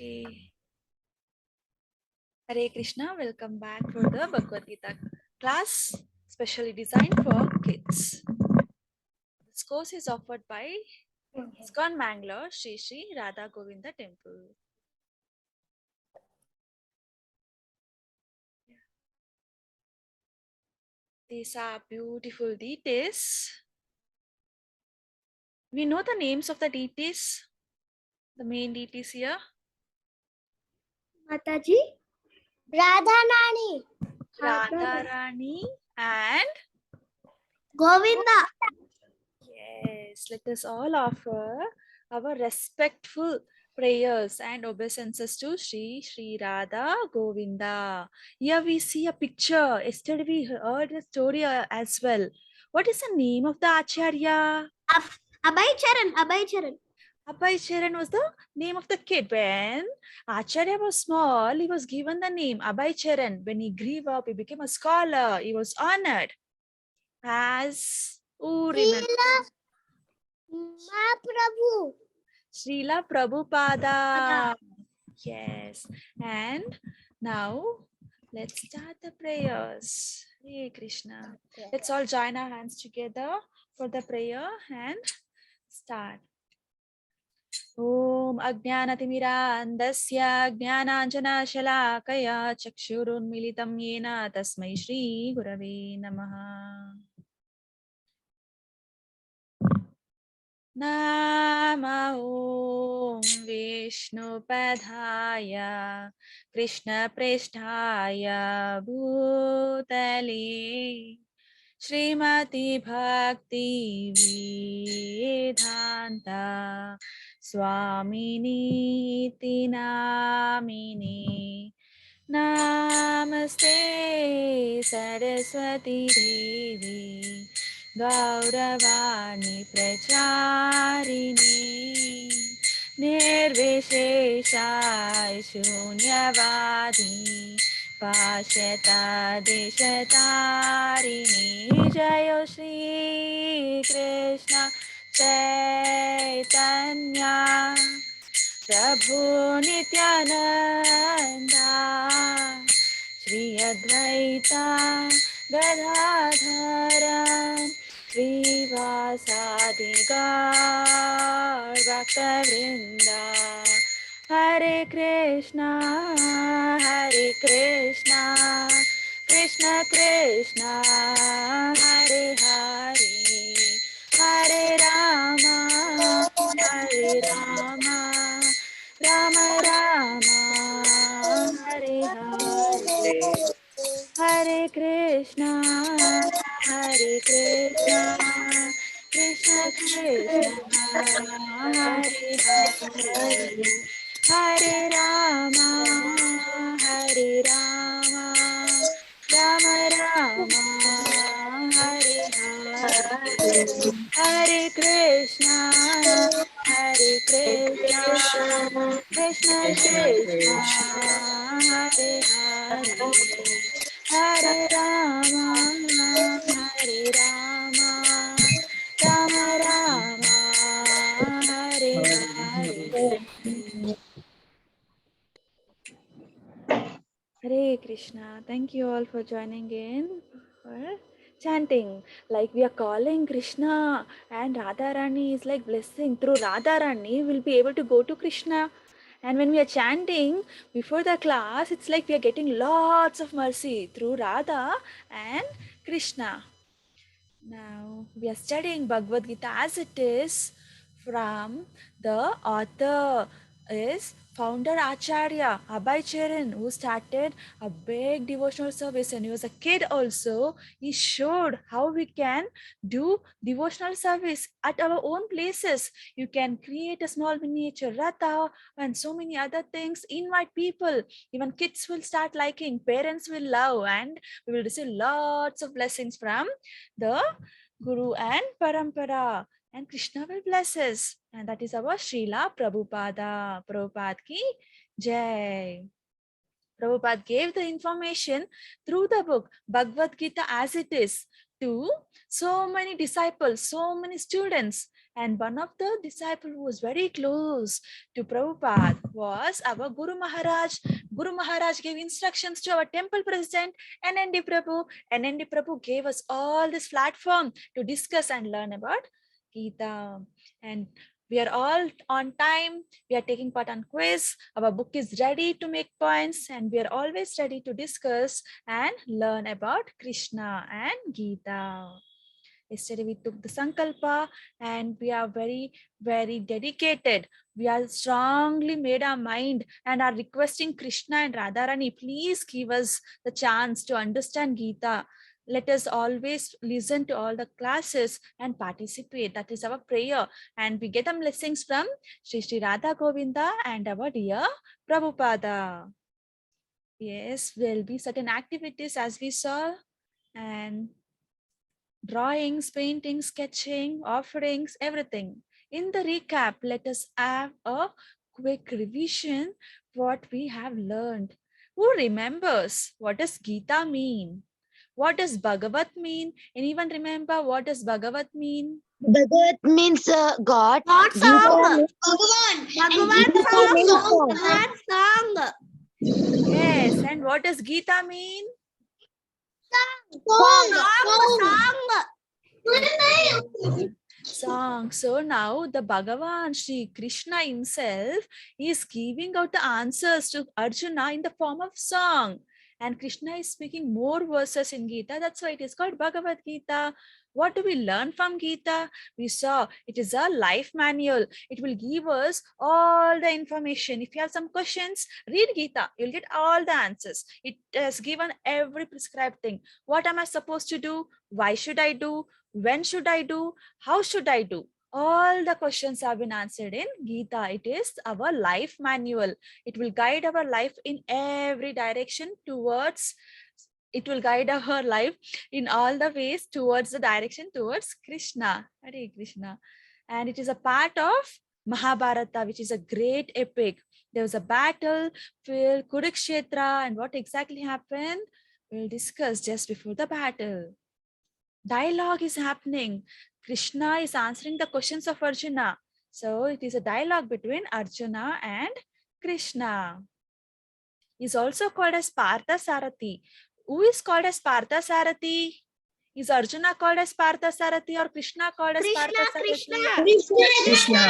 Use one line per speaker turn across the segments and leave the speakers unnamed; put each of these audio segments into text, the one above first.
Okay. Hare Krishna, welcome back for the Bhagavad Gita class, specially designed for kids. This course is offered by ISKCON Mangalore, Sri Sri Radha Govinda Temple. These are beautiful deities. We know the names of the deities, the main deities here.
Mataji, Radhanani,
Radharani and
Govinda.
yes, let us all offer our respectful prayers and obeisances to Sri Radha Govinda. Here we see a picture. Yesterday we heard a story as well. What is the name of the Acharya?
Abhay Charan.
Abhay Charan was the name of the kid. When Acharya was small, he was given the name Abhay Charan. When he grew up, he became a scholar. He was honored as who remembers?
Mahaprabhu.
Srila Prabhupada. Yes. And now let's start the prayers. Hare Krishna. Let's all join our hands together for the prayer and start. Om Ajnanatimirandasya Jnananjanashalakaya Chakshurunmilitam Yena Tasmai Shri Gurave Namaha. Namo Vishnupadhaya Krishna Presthaya Bhutale Srimati Bhakti Vedanta Swamini Iti Namini Namaste Saraswati Devi Gauravani Pracharini Nirvishesha Shunyavadi Pashata Deshatarini Jayo Shri Krishna Chaitanya Prabhu Nityananda Shri Advaita Gadadhara Srivasadi Gaur Bhaktavrinda Hare Krishna Krishna Krishna Hare Hare Hare Rama Rama Rama Hare Hare Hare Krishna Krishna Krishna Hare Hare Hare Rama Rama Rama Hare Hare Hare Krishna Krishna Krishna Hare Hare Hare Rama Rama Rama Hare Hare Hare Krishna. Thank you all for joining in for chanting. Like we are calling Krishna and Radharani is like blessing. Through Radharani, we'll be able to go to Krishna. And when we are chanting before the class, it's like we are getting lots of mercy through Radha and Krishna. Now we are studying Bhagavad Gita as it is from the author is founder Acharya Abhay Charan, who started a big devotional service and he was a kid also. He showed how we can do devotional service at our own places. You can create a small miniature ratha and so many other things. Invite people. Even kids will start liking, parents will love, and we will receive lots of blessings from the Guru and Parampara. And Krishna will bless us. And that is our Srila Prabhupada. Prabhupada ki Jai. Prabhupada gave the information through the book Bhagavad Gita as it is to so many disciples, so many students. And one of the disciples who was very close to Prabhupada was our Guru Maharaj. Guru Maharaj gave instructions to our temple president, NND Prabhu. NND Prabhu gave us all this platform to discuss and learn about Gita. And we are all on time. We are taking part on quiz. Our book is ready to make points, and we are always ready to discuss and learn about Krishna and Gita. Yesterday we took the Sankalpa and we are very, very dedicated. We are strongly made our mind and are requesting Krishna and Radharani, please give us the chance to understand Gita. Let us always listen to all the classes and participate. That is our prayer. And we get the blessings from Sri Radha Govinda and our dear Prabhupada. Yes, will be certain activities as we saw, and drawings, painting, sketching, offerings, everything. In the recap, let us have a quick revision what we have learned. Who remembers what does Gita mean? What does Bhagavat mean? Anyone remember what does Bhagavat mean?
Bhagat means God.
God
Gita
song.
means
Bhagavan song. Bhagavan song.
Yes, and what does Gita mean? Song. So now the Bhagavan Sri Krishna himself is giving out the answers to Arjuna in the form of song. And Krishna is speaking more verses in Gita. That's why it is called Bhagavad Gita. What do we learn from Gita? We saw it is a life manual. It will give us all the information. If you have some questions, read Gita. You'll get all the answers. It has given every prescribed thing. What am I supposed to do? Why should I do? When should I do? How should I do? All the questions have been answered in Gita. It is our life manual. It will guide our life in every direction towards, it will guide our life in all the ways towards the direction towards Krishna. Hare Krishna. And it is a part of Mahabharata, which is a great epic. There was a battle filled Kurukshetra, and what exactly happened? We'll discuss just before the battle. Dialogue is happening. Krishna is answering the questions of Arjuna. So it is a dialogue between Arjuna and Krishna. He is also called as Partha Sarathi. Who is called as Partha Sarathi? Is Arjuna called as Partha Sarathi or Krishna called as Partha Sarathi?
Krishna.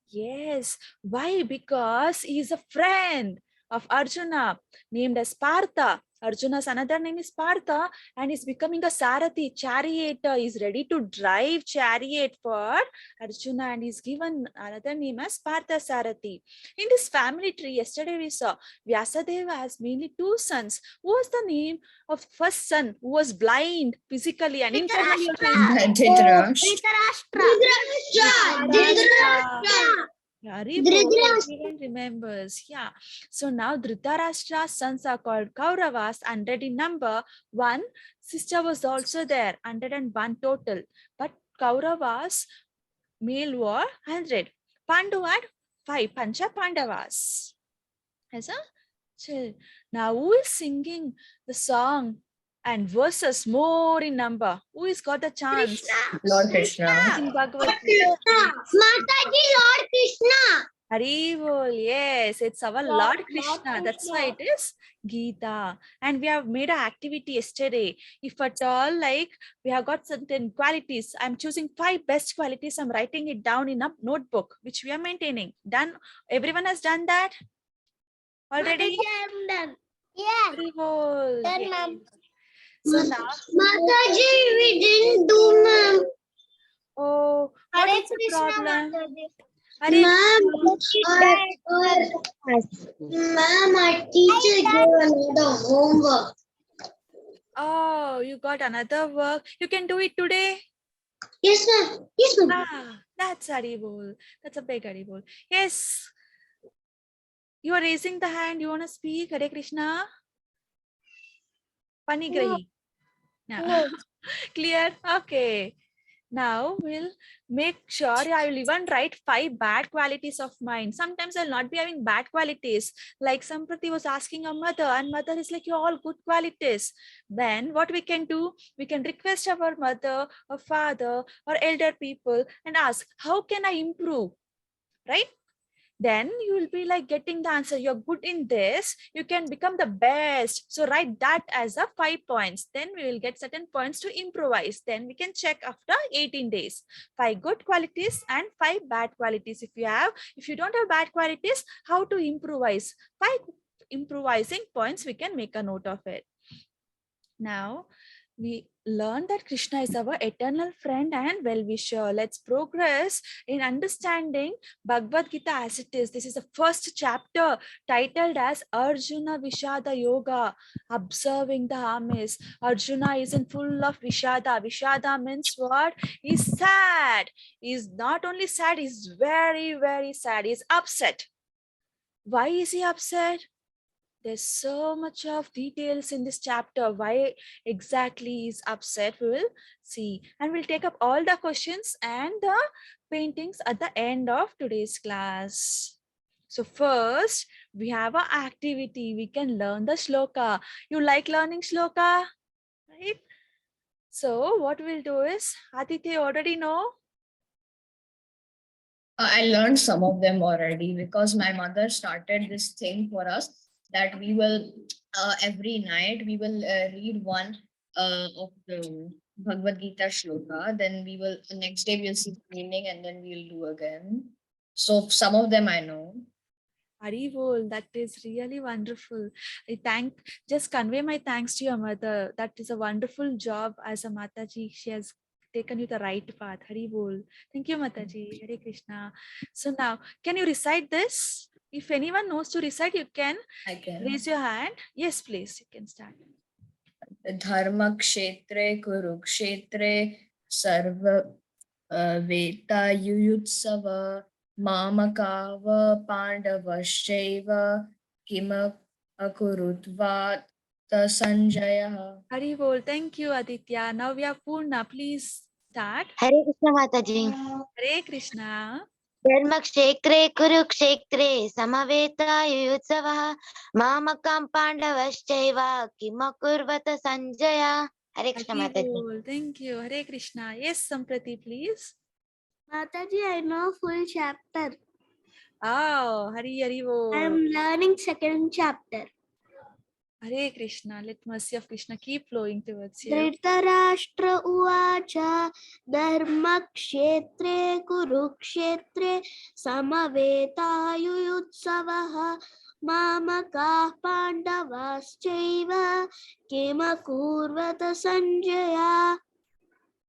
Yes. Why? Because he is a friend of Arjuna named as Partha. Arjuna's another name is Partha, and he's becoming a Sarathi, charioteer. He's ready to drive chariot for Arjuna, and he's given another name as Partha Sarathi. In this family tree, yesterday we saw Vyasadeva has mainly two sons. Who was the name of first son who was blind physically and internally? Everyone remembers. Yeah. So now Dhritarashtra's sons are called Kauravas, 100 in number. One sister was also there, 101 total. But Kauravas male were 100. Pandu had 5, Pancha Pandavas. As a chill. Now who is singing the song and verses more in number? Who has got the chance?
Lord Krishna.
In Bhagavad Gita.
Mataji, Lord Krishna.
Haribol, yes, it's our Lord Krishna. That's why it is Gita. And we have made an activity yesterday. If at all, like we have got certain qualities, I'm choosing 5 best qualities. I'm writing it down in a notebook, which we are maintaining. Done. Everyone has done that already?
I'm done. Yes.
Haribol.
Done,
Yes.
ma'am.
So now,
Mataji, we didn't do, ma'am.
oh, what
Hare
is the
Krishna,
problem?
Mataji.
Hare
Ma'am, our teacher gave another homework.
Oh, you got another work. You can do it today.
Yes, ma'am. Yes, ma'am.
Ah, that's Haribol. That's a big Haribol. Yes. You are raising the hand. You want to speak? Hare Krishna? Panigrahi. No. Clear? Okay. Now we'll make sure I will even write 5 bad qualities of mine. Sometimes I'll not be having bad qualities. Like Samprati was asking her mother, and mother is like, you're all good qualities. Then what we can do, we can request our mother or father or elder people and ask, how can I improve? Right? Then you will be like getting the answer. You're good in this, you can become the best. So write that as a 5 points. Then we will get certain points to improvise. Then we can check after 18 days. 5 good qualities and 5 bad qualities. If you don't have bad qualities, how to improvise? 5 improvising points, we can make a note of it. Now we learn that Krishna is our eternal friend and well-wisher. Let's progress in understanding Bhagavad Gita as it is. This is the first chapter titled as Arjuna Vishada Yoga, observing the armies. Arjuna is in full of Vishada. Vishada means what? He's sad. He's not only sad, he's very, very sad. He's upset. Why is he upset? There's so much of details in this chapter. Why exactly is upset, we will see. And we'll take up all the questions and the paintings at the end of today's class. So first, we have an activity. We can learn the shloka. You like learning shloka? Right? So what we'll do is, Aditya already know?
I learned some of them already because my mother started this thing for us that we will every night we will read one of the Bhagavad Gita shloka. Then we will next day we'll see the meaning and then we'll do again. So some of them I know.
Haribol, that is really wonderful. Just convey my thanks to your mother. That is a wonderful job as a Mataji. She has taken you the right path. Haribol. Thank you, Mataji. Hare Krishna. So now, can you recite this? If anyone knows to recite, you can
I can.
raise your hand. Yes, please. You can start.
Dharma kshetre kurukshetre sarva veta yuyutsava Mamakava Pandavashaiva Kima Akurutvat Sanjaya.
Haribol. Thank you, Aditya. Now we have Purna. Please start.
Hare Krishna Mataji.
Hare Krishna.
Dharmakshetre Kurukshetre Samaveta Yuyutsavaha Mamakam Pandavaschaiva Kimakurvata Sanjaya. Hare Krishna Mataji.
Haribol. Thank you. Hare Krishna. Yes, Samprati, please.
Mataji, I know full chapter.
Oh, Hari
I
Haribol.
am learning second chapter.
Hare Krishna. Let mercy of Krishna keep flowing towards you.
Dhritarashtra uvacha dharmakshetre kurukshetre samavetayuyutsavaha mamakah pandavaschaiva kimakurvata sanjaya.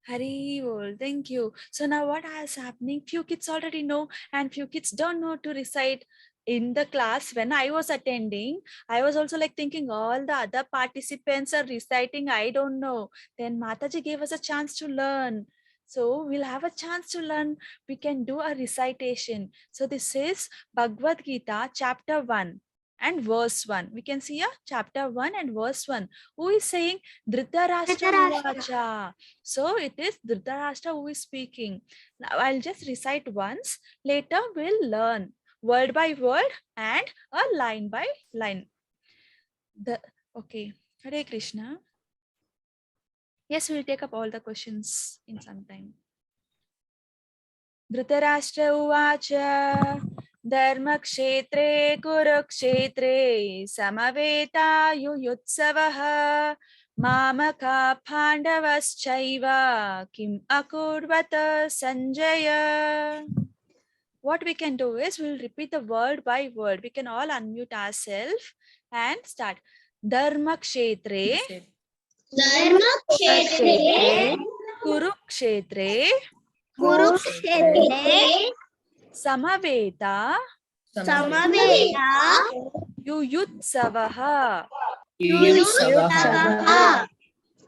Haribol. Thank you. So now what is happening? Few kids already know and few kids don't know to recite. In the class, when I was attending, I was also like thinking all the other participants are reciting. I don't know. Then Mataji gave us a chance to learn. So we'll have a chance to learn. We can do a recitation. So this is Bhagavad Gita, chapter 1 and verse 1. We can see chapter 1 and verse 1. Who is saying? Dhritarashtra Uvacha. So it is Dhritarashtra who is speaking. Now I'll just recite once. Later we'll learn word by word and a line by line. Okay. Hare Krishna. Yes, we'll take up all the questions in some time. Dhritarashtra Uvacha Dharmakshetre Kurukshetre Samaveta Yuyutsavaha Mamaka Pandavaschaiva Kim Akurvata Sanjaya. What we can do is we'll repeat the word by word. We can all unmute ourselves and start. Dharmakshetre
Dharmakshetre
Kurukshetre
kurukshetre
Samaveta
samaveta
Yuyutsavaha
yuyutsavaha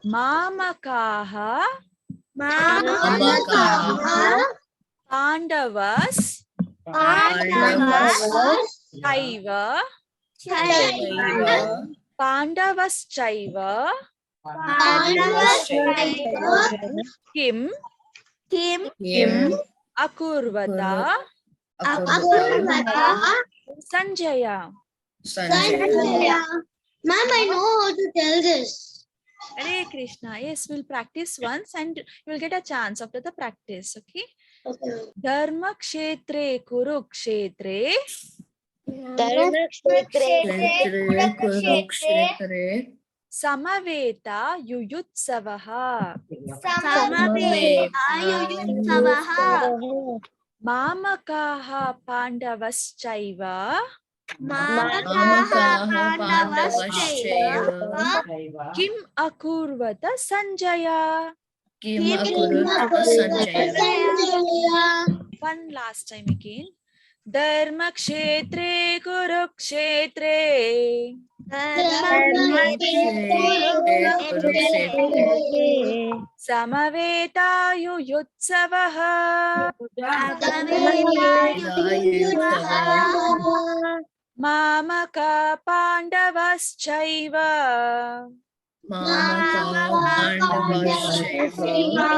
Mamakaha
mamakaha
Pandavas Chaiva Pandavaschaiva Kim
Kim
akurvata
Akurvata
Sanjaya.
Sanjaya. Ma'am, I know how to tell this.
Hare Krishna. Yes, we'll practice once and you'll get a chance after the practice. Okay.
Okay.
Dharma kshetre kurukshetre
Kurukshetre
samaveta yuyutsavaha
Samaveta Yuyutsavaha
mamakaha pandavaschaiva
Mamakaha Pandavaschaiva
kim akurvata Sanjaya.
Kim
Kim
akurvata Sanjaya.
Sanjaya.
One last time again. Dharma kshetre kurukshetre
Kurukshetre
samaveta yuyutsavaha
Samaveta Yuyutsavaha
mamaka pandavaschaiva
Mamaka Pandavaschaiva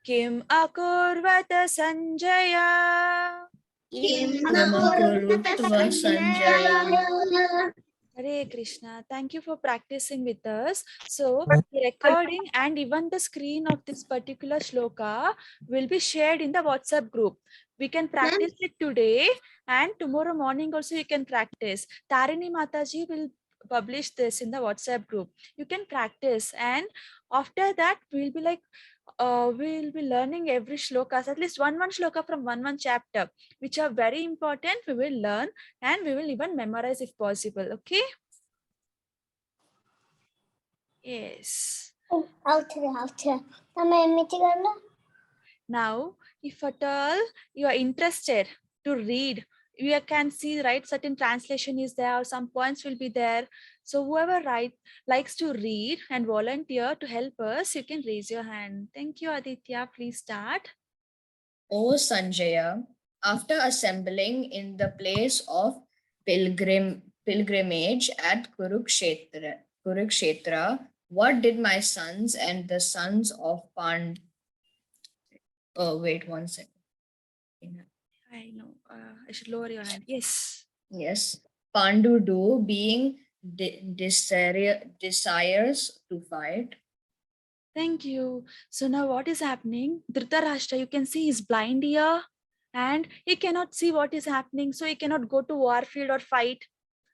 kim akurvata Sanjaya.
Kim
Namakurutva Sanjaya.
Hare Krishna. Thank you for practicing with us. So, the recording and even the screen of this particular shloka will be shared in the WhatsApp group. We can practice it today and tomorrow morning also you can practice. Tarini Mataji will publish this in the WhatsApp group. You can practice and after that we'll be learning every shlokas, at least one shloka from one chapter, which are very important. We will learn and we will even memorize if possible. Okay. Yes. Now, if at all you are interested to read, you can see, right, certain translation is there or some points will be there. So whoever likes to read and volunteer to help us, you can raise your hand. Thank you, Aditya. Please start.
O Sanjaya, after assembling in the place of pilgrimage at Kurukshetra, what did my sons and the sons of Oh, wait one second.
I know. I should lower your hand. Yes.
Yes. Pandu do, being desires to fight.
Thank you. So now what is happening? Dhritarashtra, you can see he's blind here and he cannot see what is happening. So he cannot go to war field or fight.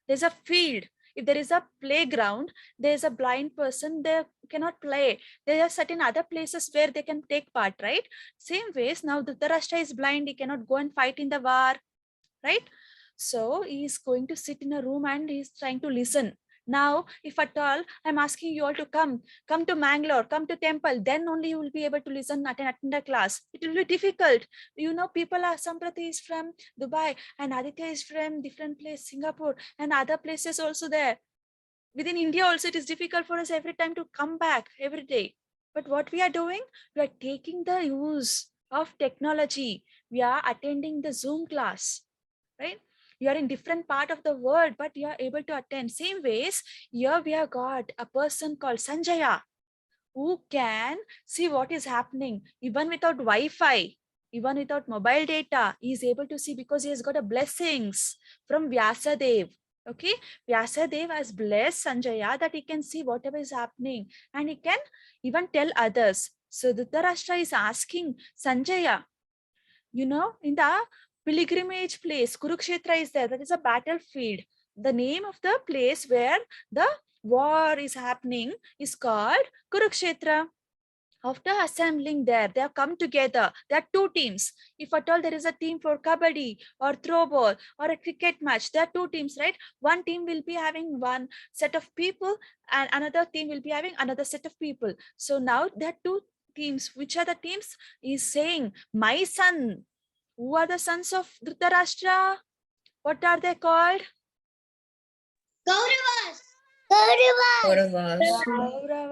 There's a field. If there is a playground, there's a blind person, they cannot play. There are certain other places where they can take part, right? Same ways, now Dhritarashtra is blind, he cannot go and fight in the war, right? So he is going to sit in a room and he is trying to listen. Now, if at all, I'm asking you all to come to Mangalore, come to temple, then only you will be able to listen, attend a class. It will be difficult. You know, people are, Samprati is from Dubai and Aditya is from different place, Singapore and other places also there. Within India also, it is difficult for us every time to come back every day. But what we are doing, we are taking the use of technology. We are attending the Zoom class, right? You are in different part of the world, but you are able to attend. Same ways, here we have got a person called Sanjaya who can see what is happening even without Wi-Fi, even without mobile data. He is able to see because he has got a blessings from Vyasadev. Okay, Vyasadev has blessed Sanjaya that he can see whatever is happening and he can even tell others. So Dhritarashtra is asking Sanjaya, you know, in the pilgrimage place, Kurukshetra is there. That is a battlefield. The name of the place where the war is happening is called Kurukshetra. After assembling there, they have come together. There are two teams. If at all there is a team for kabaddi or throw ball or a cricket match, there are two teams, right? One team will be having one set of people and another team will be having another set of people. So now there are two teams. Which are the teams? Is saying, my son. Who are the sons of Dhritarashtra? What are they called?
Kauravas.
Kauravas.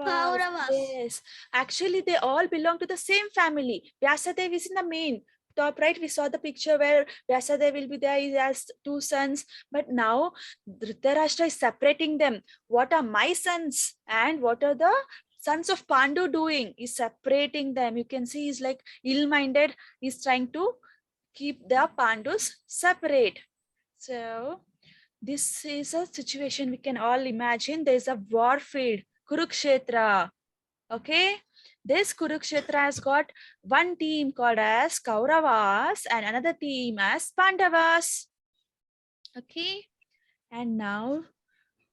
Kauravas. Yes. Actually, they all belong to the same family. Vyasadev is in the main top, right? We saw the picture where Vyasadev will be there. He has two sons. But now Dhritarashtra is separating them. What are my sons and what are the sons of Pandu doing? Is separating them. You can see he's like ill-minded. He's trying to keep the Pandus separate. So this is a situation we can all imagine. There's a war field, Kurukshetra. Okay, this Kurukshetra has got one team called as Kauravas and another team as Pandavas. Okay, and now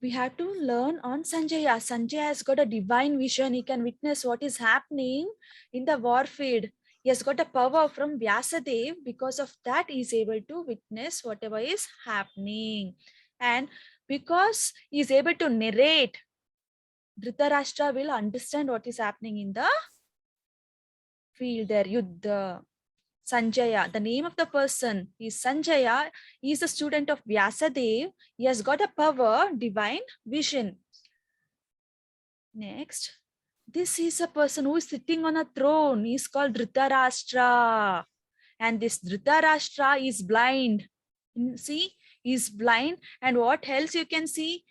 we have to learn on Sanjaya. Sanjaya has got a divine vision. He can witness what is happening in the war field. He has got a power from Vyasadev. Because of that, he is able to witness whatever is happening. And because he is able to narrate, Dhritarashtra will understand what is happening in the field there, Yuddha. Sanjaya, the name of the person is Sanjaya. He is a student of Vyasadev. He has got a power, divine vision. Next, this is a person who is sitting on a throne. He is called Dhritarashtra. And this Dhritarashtra is blind. See, he is blind. And what else you can see?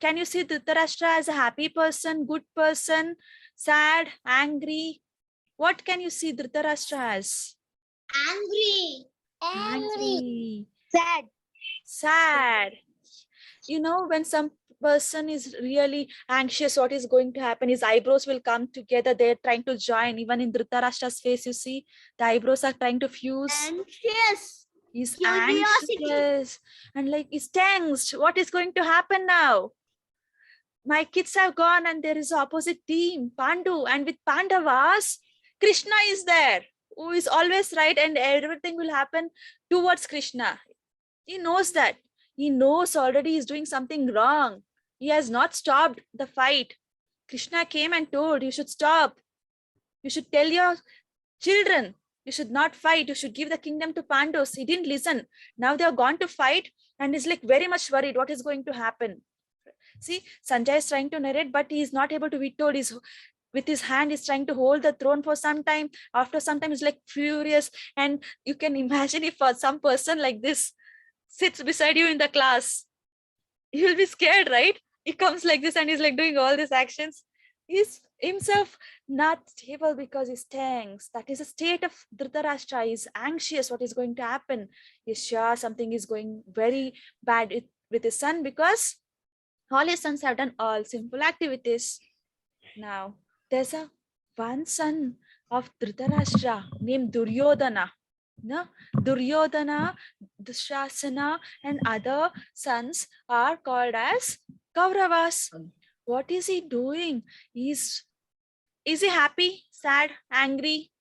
Can you see Dhritarashtra as a happy person, good person, sad, angry? What can you see Dhritarashtra as? Angry. Sad. You know, when some person is really anxious, what is going to happen? His eyebrows will come together. They're trying to join. Even in Dhritarashtra's face, you see, the eyebrows are trying to fuse.
Anxious.
He's
Curiosity.
anxious and like he's tensed. What is going to happen now? My kids have gone and there is opposite team, Pandu, and with Pandavas, Krishna is there, who is always right, and everything will happen towards Krishna. He knows that. He knows already he's doing something wrong. He has not stopped the fight. Krishna came and told, you should stop. You should tell your children, you should not fight. You should give the kingdom to Pandus. He didn't listen. Now they are gone to fight and is like very much worried what is going to happen. See, Sanjay is trying to narrate, but he is not able to be told. He's with his hand is trying to hold the throne for some time. After some time, he's like furious. And you can imagine if some person like this sits beside you in the class, you'll be scared, right? He comes like this and he's like doing all these actions. He's himself not stable because he's tense. That is a state of Dhritarashtra. He's anxious. What is going to happen? He's sure something is going very bad with his son because all his sons have done all simple activities. Now, there's a one son of Dhritarashtra named Duryodhana. No? Duryodhana, Dushasana, and other sons are called as Kauravas. What is he doing? Is he happy, sad, angry?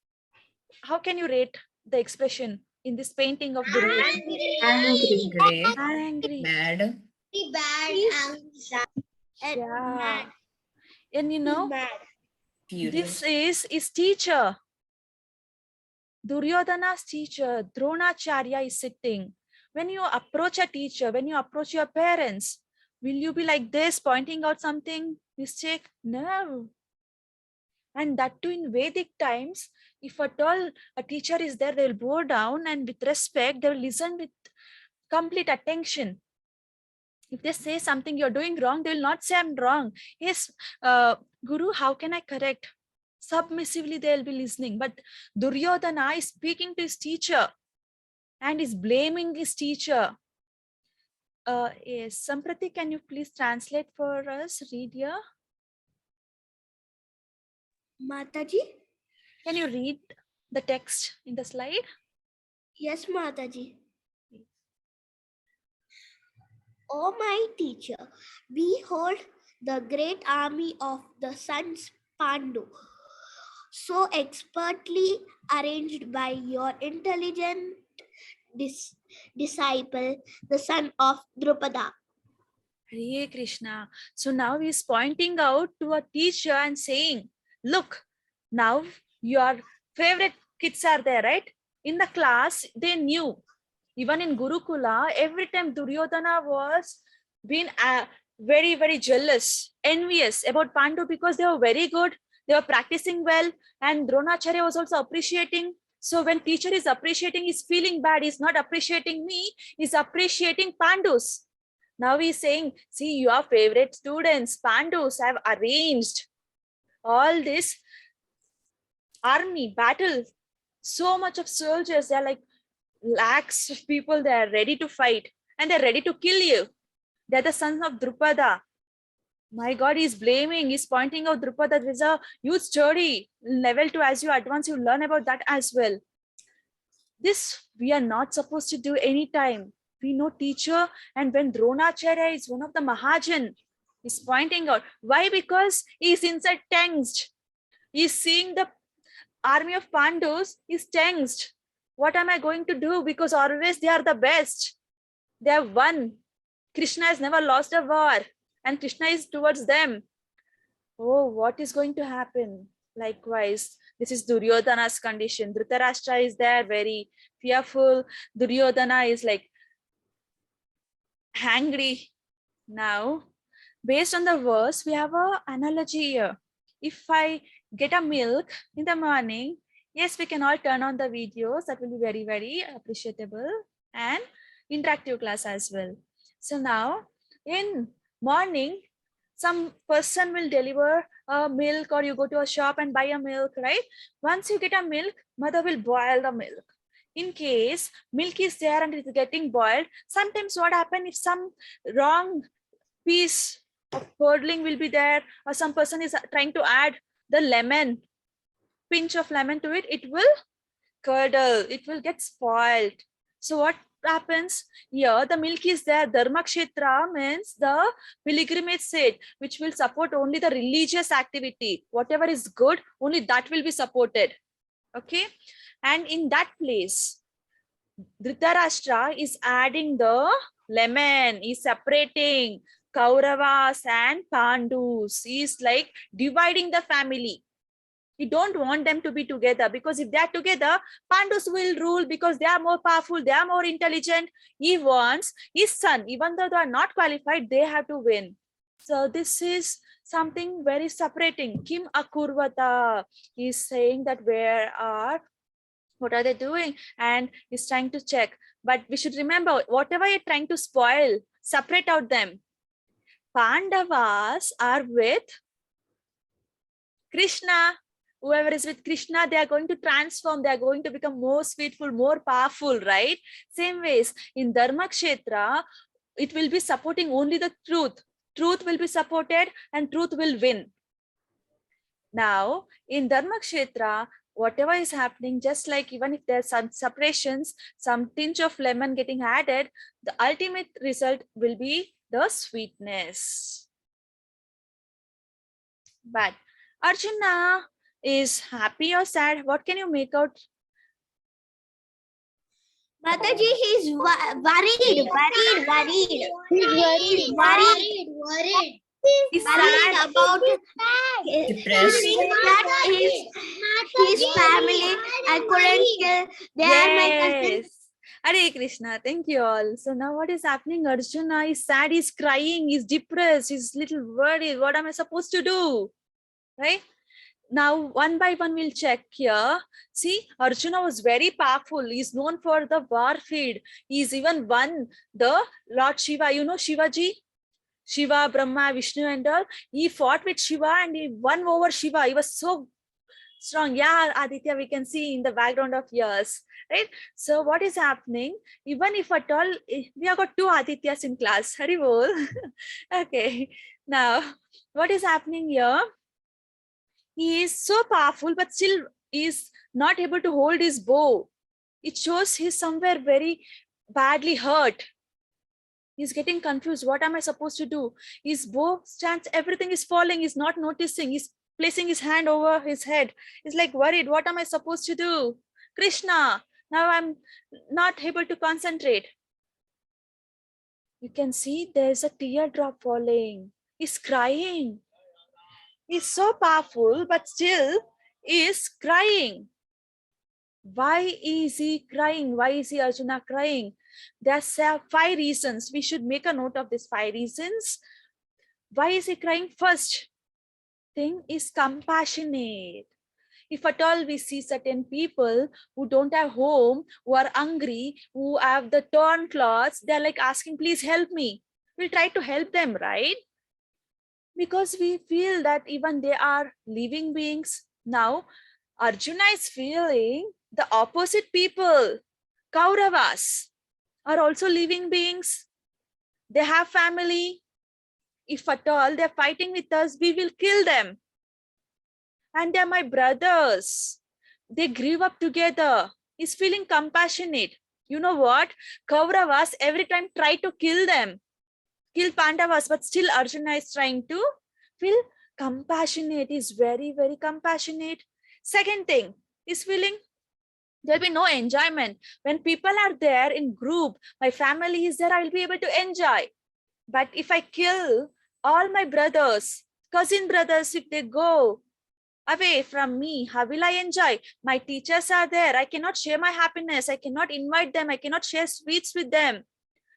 How can you rate the expression in this painting of Duryodhana?
Angry, great,
Angry.
bad,
Angry, sad.
Yeah.
Mad.
And you know,
furious.
this is his teacher. Duryodhana's teacher, Dronacharya, is sitting. When you approach a teacher, when you approach your parents, will you be like this, pointing out something, mistake? No. And that too in Vedic times, if at all a teacher is there, they will bow down and with respect, they will listen with complete attention. If they say something you're doing wrong, they will not say I'm wrong. Yes, Guru, how can I correct? Submissively they'll be listening. But Duryodhana is speaking to his teacher and is blaming his teacher. Yes, Samprati, can you please translate for us? Read here.
Mataji?
Can you read the text in the slide?
Yes, Mataji. O my teacher, behold the great army of the sons Pandu, so expertly arranged by your intelligent disciple, the son of Drupada.
Hare Krishna. So now he is pointing out to a teacher and saying, look, now your favorite kids are there, right? In the class, they knew. Even in Gurukula, every time Duryodhana was being very, very jealous, envious about Pandu because they were very good, they were practicing well, and Dronacharya was also appreciating. So when teacher is appreciating, he's feeling bad. He's not appreciating me, he's appreciating Pandus. Now he's saying, see, your favorite students, Pandus, have arranged all this army battle, so much of soldiers, they're like lakhs of people, they are ready to fight and they're ready to kill you. They're the sons of Drupada. My God, he's blaming, he's pointing out Drupada. There's a huge story. Level 2, as you advance, you learn about that as well. This we are not supposed to do anytime. We know teacher, and when Dronacharya is one of the Mahajan, he's pointing out. Why? Because he's inside tensed. He's seeing the army of Pandus is tensed. What am I going to do? Because always they are the best. They have won. Krishna has never lost a war, and Krishna is towards them. Oh, what is going to happen? Likewise, this is Duryodhana's condition. Dhritarashtra is there, very fearful. Duryodhana is like angry. Now, based on the verse, we have an analogy here. If I get a milk in the morning, yes, we can all turn on the videos. That will be very, very appreciable and interactive class as well. So now, in morning, some person will deliver a milk, or you go to a shop and buy a milk, right? Once you get a milk, mother will boil the milk. In case milk is there and it is getting boiled, sometimes what happens if some wrong piece of curdling will be there, or some person is trying to add the lemon, pinch of lemon to it, it will curdle, it will get spoiled. So what happens here? The milk is there. Dharma Kshetra means the pilgrimage state, which will support only the religious activity. Whatever is good, only that will be supported. Okay. And in that place, Dhritarashtra is adding the lemon, is separating Kauravas and Pandus. He's like dividing the family. He don't want them to be together, because if they are together, Pandus will rule because they are more powerful, they are more intelligent. He wants his son, even though they are not qualified, they have to win. So this is something very separating. Kim Akurvata is saying that what are they doing? And he's trying to check. But we should remember, whatever you're trying to spoil, separate out them. Pandavas are with Krishna. Whoever is with Krishna, they are going to transform, they are going to become more sweetful, more powerful, right? Same ways, in Dharma Kshetra, it will be supporting only the truth. Truth will be supported and truth will win. Now, in Dharma Kshetra, whatever is happening, just like even if there's some separations, some tinge of lemon getting added, the ultimate result will be the sweetness. But Arjuna is happy or sad? What can you make out?
Mataji, he's worried.
He's worried. He's sad
about
Depressed.
his family. I couldn't kill. They are my cousins.
Yes. Hare Krishna. Thank you all. So now what is happening? Arjuna is sad, he's crying, he's depressed, he's little worried. What am I supposed to do? Right? Now, one by one, we'll check here. See, Arjuna was very powerful. He's known for the war field. He's even won the Lord Shiva. You know Shivaji? Shiva, Brahma, Vishnu and all. He fought with Shiva and he won over Shiva. He was so strong. Yeah, Aditya, we can see in the background of yours. Right? So what is happening? Even if at all, we have got two Adityas in class. Haribol. Okay. Now, what is happening here? He is so powerful, but still is not able to hold his bow. It shows he's somewhere very badly hurt. He's getting confused. What am I supposed to do? His bow stands, everything is falling. He's not noticing. He's placing his hand over his head. He's like worried. What am I supposed to do? Krishna, now I'm not able to concentrate. You can see there's a teardrop falling. He's crying. He's so powerful, but still is crying. Why is he crying? Why is he Arjuna crying? There are 5 reasons. We should make a note of these 5 reasons. Why is he crying? First thing is compassionate. If at all we see certain people who don't have home, who are hungry, who have the torn clothes, they're like asking, please help me. We'll try to help them, right? because we feel that even they are living beings. Now, Arjuna is feeling the opposite people. Kauravas are also living beings. They have family. If at all they're fighting with us, we will kill them. And they're my brothers. They grew up together. He's feeling compassionate. You know what? Kauravas every time try to kill them, kill Pandavas, but still Arjuna is trying to feel compassionate. He's very, very compassionate. Second thing, he's feeling there'll be no enjoyment. When people are there in group, my family is there, I will be able to enjoy. But if I kill all my brothers, cousin brothers, if they go away from me, how will I enjoy? My teachers are there. I cannot share my happiness. I cannot invite them. I cannot share sweets with them.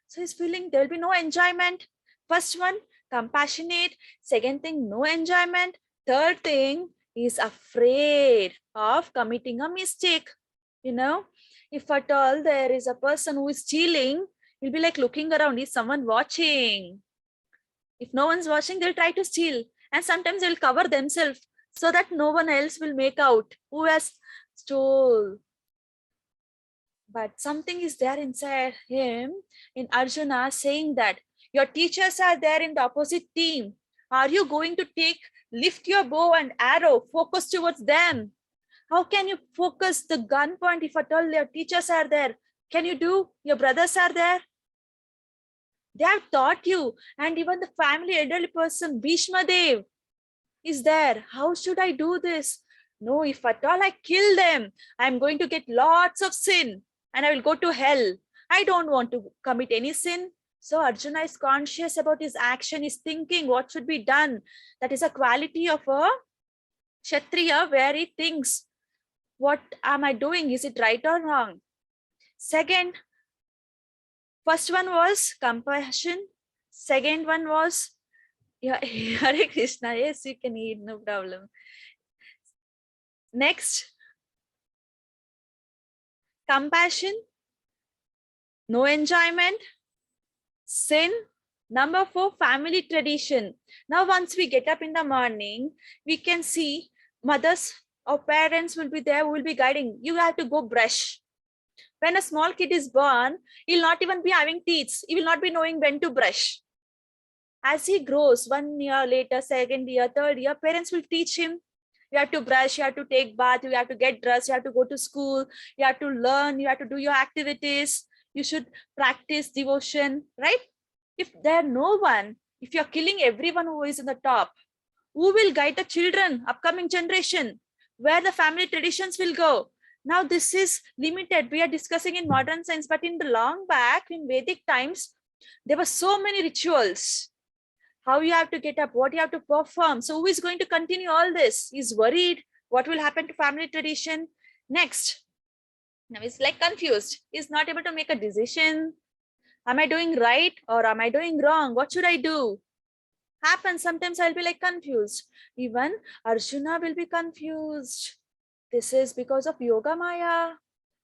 So he's feeling there'll be no enjoyment. First one, compassionate. Second thing, no enjoyment. Third thing, he's afraid of committing a mistake. You know, if at all there is a person who is stealing, he'll be like looking around. Is someone watching? If no one's watching, they'll try to steal. And sometimes they'll cover themselves so that no one else will make out who has stole. But something is there inside him, in Arjuna, saying that your teachers are there in the opposite team. Are you going to lift your bow and arrow, focus towards them? How can you focus the gun point if at all your teachers are there? Can you do? Your brothers are there. They have taught you. And even the family elderly person, Bhishma Dev, is there. How should I do this? No, if at all I kill them, I'm going to get lots of sin and I will go to hell. I don't want to commit any sin. So Arjuna is conscious about his action, is thinking what should be done. That is a quality of a Kshatriya, where he thinks, what am I doing? Is it right or wrong? Second, first one was compassion. Second one was, yeah, Hare Krishna. Yes, you can eat, no problem. Next, compassion, no enjoyment, sin. Number 4, family tradition. Now, once we get up in the morning, we can see mothers or parents will be there, who will be guiding. You have to go brush. When a small kid is born, he'll not even be having teeth. He will not be knowing when to brush. As he grows, 1 year later, second year, third year, parents will teach him. You have to brush, you have to take bath, you have to get dressed, you have to go to school, you have to learn, you have to do your activities, you should practice devotion, right? If there no one, if you're killing everyone who is in the top, who will guide the children, upcoming generation? Where the family traditions will go? Now this is limited. We are discussing in modern science, but in the long back, in Vedic times, there were so many rituals. How you have to get up, what you have to perform. So who is going to continue all this? He's worried. What will happen to family tradition? Next. Now he's like confused. He's not able to make a decision. Am I doing right or am I doing wrong? What should I do? Happens. Sometimes I'll be like confused. Even Arjuna will be confused. This is because of Yoga Maya.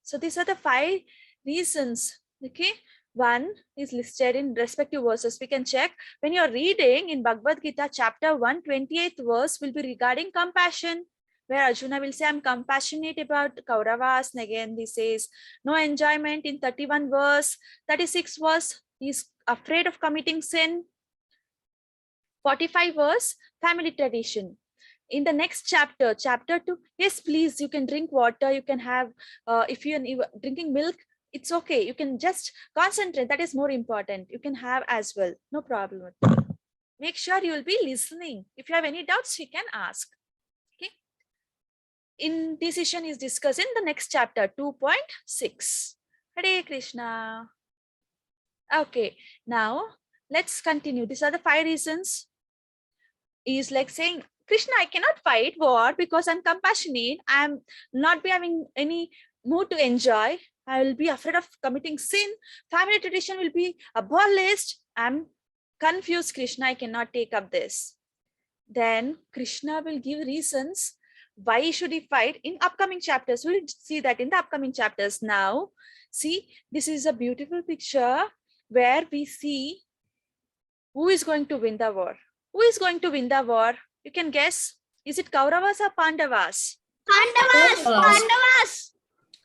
So these are the 5 reasons. Okay. One is listed in respective verses. We can check. When you're reading in Bhagavad Gita, chapter 1, 28th verse will be regarding compassion, where Arjuna will say, I'm compassionate about Kauravas. And again, he says, no enjoyment in 31 verse. 36 verse, he's afraid of committing sin. 45 verse, family tradition. In the next chapter, chapter 2, yes, please, you can drink water. You can have, if you're drinking milk, it's okay. You can just concentrate. That is more important. You can have as well. No problem. Make sure you will be listening. If you have any doubts, you can ask. Okay. Indecision is discussed in the next chapter, 2.6. Hare Krishna. Okay. Now, let's continue. These are the 5 reasons. Is like saying, Krishna, I cannot fight war because I'm compassionate. I'm not be having any mood to enjoy. I will be afraid of committing sin. Family tradition will be abolished. I'm confused, Krishna. I cannot take up this. Then Krishna will give reasons why should he fight in upcoming chapters. We'll see that in the upcoming chapters. Now, see, this is a beautiful picture where we see who is going to win the war. Who is going to win the war? You can guess. Is it Kauravas or Pandavas?
Pandavas.
Pandavas.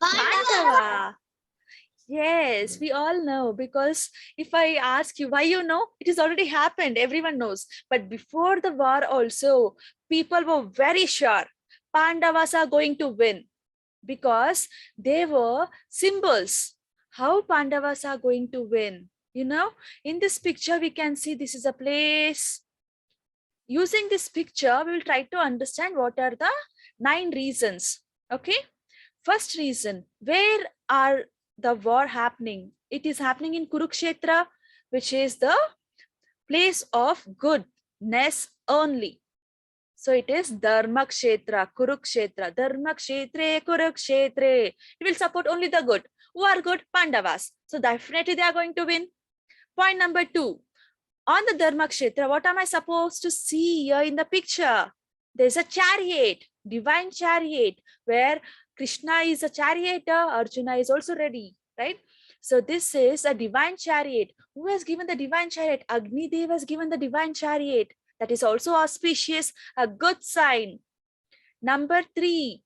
Pandava. Yes, we all know, because if I ask you why you know, it has already happened. Everyone knows. But before the war also, people were very sure Pandavas are going to win, because they were symbols. How Pandavas are going to win? You know, in this picture, we can see this is a place. Using this picture, we will try to understand what are the 9 reasons. Okay. First reason, where are the war happening? It is happening in Kurukshetra, which is the place of goodness only. So it is Dharma Kshetra, Kurukshetra, Dharma Kshetre, Kurukshetre. It will support only the good. Who are good? Pandavas. So definitely they are going to win. Point number 2. On the Dharma Kshetra, what am I supposed to see here in the picture? There's a chariot, divine chariot, where Krishna is a charioteer, Arjuna is also ready, right? So this is a divine chariot. Who has given the divine chariot? Agni Dev has given the divine chariot. That is also auspicious, a good sign. Number 3,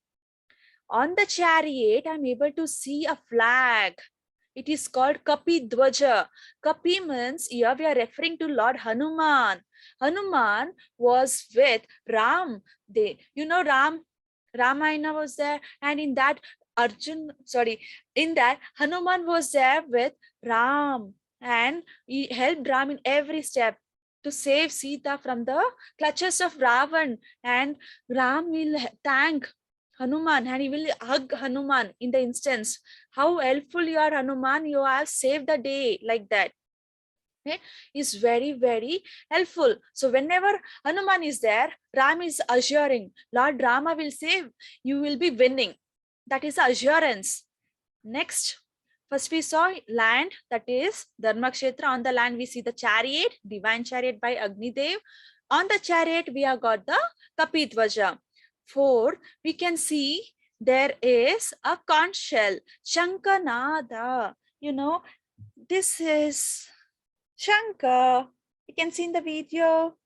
on the chariot, I'm able to see a flag. It is called Kapi Dwaja. Kapi means here we are referring to Lord Hanuman. Hanuman was with Ram. Ramayana was there, and in that Hanuman was there with Ram, and he helped Ram in every step to save Sita from the clutches of Ravan. And Ram will thank Hanuman, and he will hug Hanuman in the instance. How helpful you are, Hanuman. You have saved the day, like that. Okay? Is very, very helpful. So whenever Hanuman is there, Ram is assuring. Lord Rama will say, you will be winning. That is assurance. Next, first we saw land, that is Dharma Kshetra. On the land, we see the chariot, divine chariot by Agni Dev. On the chariot, we have got the Kapitvaja. 4, we can see there is a conch shell, Shankanada. You know, this is Shankar. You can see in the video.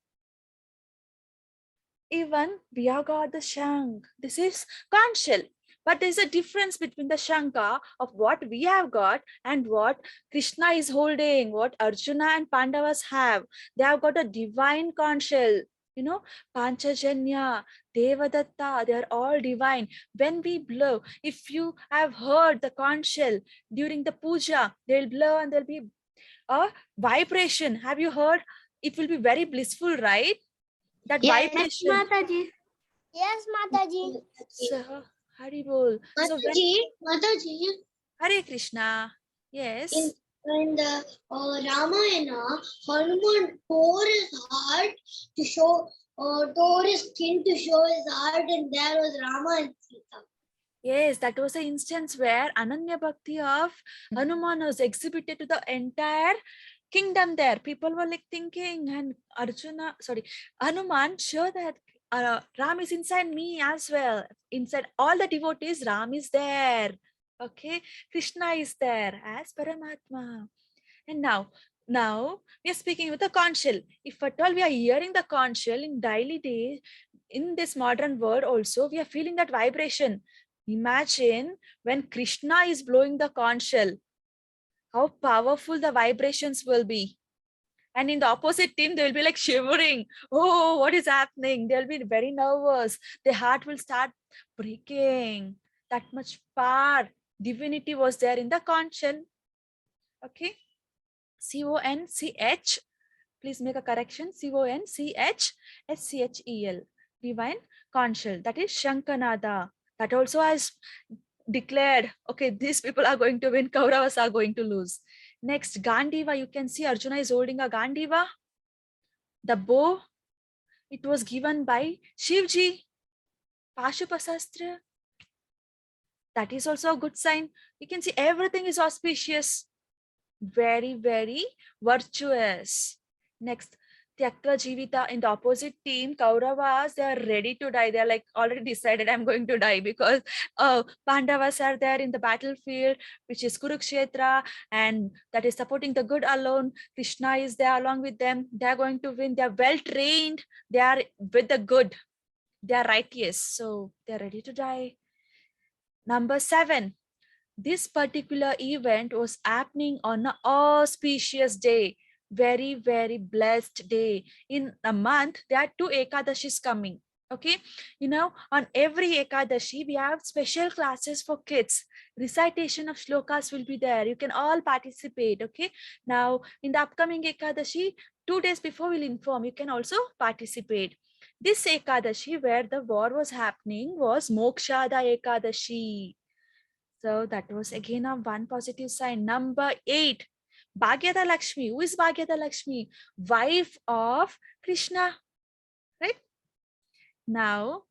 Even we have got the Shank. This is conch shell. But there's a difference between the Shankar of what we have got and what Krishna is holding, what Arjuna and Pandavas have. They have got a divine conch shell. You know, Panchajanya, Devadatta, they are all divine. When we blow, if you have heard the conch shell during the puja, they'll blow and there'll be a vibration. Have you heard? It will be very blissful, right? That vibration.
Mataji. Yes, Mataji.
So, Hari Bol. So
Mataji.
Hare Krishna. Yes.
In the Ramayana, Hanuman tore his heart to show, tore his skin to show his heart, and there was Rama and Sita.
Yes, that was the instance where Ananya Bhakti of Hanuman was exhibited to the entire kingdom there. People were like thinking, and Hanuman, sure that Ram is inside me as well. Inside all the devotees, Ram is there. Okay, Krishna is there as Paramatma. And now we are speaking with the conch shell. If at all we are hearing the conch shell in daily day, in this modern world also, we are feeling that vibration. Imagine when Krishna is blowing the conch shell, how powerful the vibrations will be. And in the opposite team, they will be like shivering. Oh, what is happening? They'll be very nervous. Their heart will start breaking. That much power, divinity was there in the conch shell. Okay. C-O-N-C-H. Please make a correction. C-O-N-C-H-S-C-H-E-L. Divine conch shell. That is Shankanada. That also has declared, okay, these people are going to win, Kauravas are going to lose. Next, Gandiva. You can see Arjuna is holding a Gandiva. The bow, it was given by Shivji. Pashupasastra. That is also a good sign. You can see everything is auspicious. Very, very virtuous. Next, Tyakta Jivita. In the opposite team, Kauravas, they are ready to die. They are like already decided, I'm going to die, because Pandavas are there in the battlefield, which is Kurukshetra, and that is supporting the good alone. Krishna is there along with them. They are going to win. They are well trained. They are with the good. They are righteous. So they are ready to die. Number 7. This particular event was happening on an auspicious day, very, very blessed day. In a month, there are 2 Ekadashis coming. Okay, on every Ekadashi, we have special classes for kids. Recitation of shlokas will be there. You can all participate. Okay, now in the upcoming Ekadashi, 2 days before we'll inform, you can also participate. This Ekadashi, where the war was happening, was Mokshada Ekadashi. So that was again a one positive sign. Number 8, Bhagyada Lakshmi. Who is Bhagyada Lakshmi? Wife of Krishna, right? Now,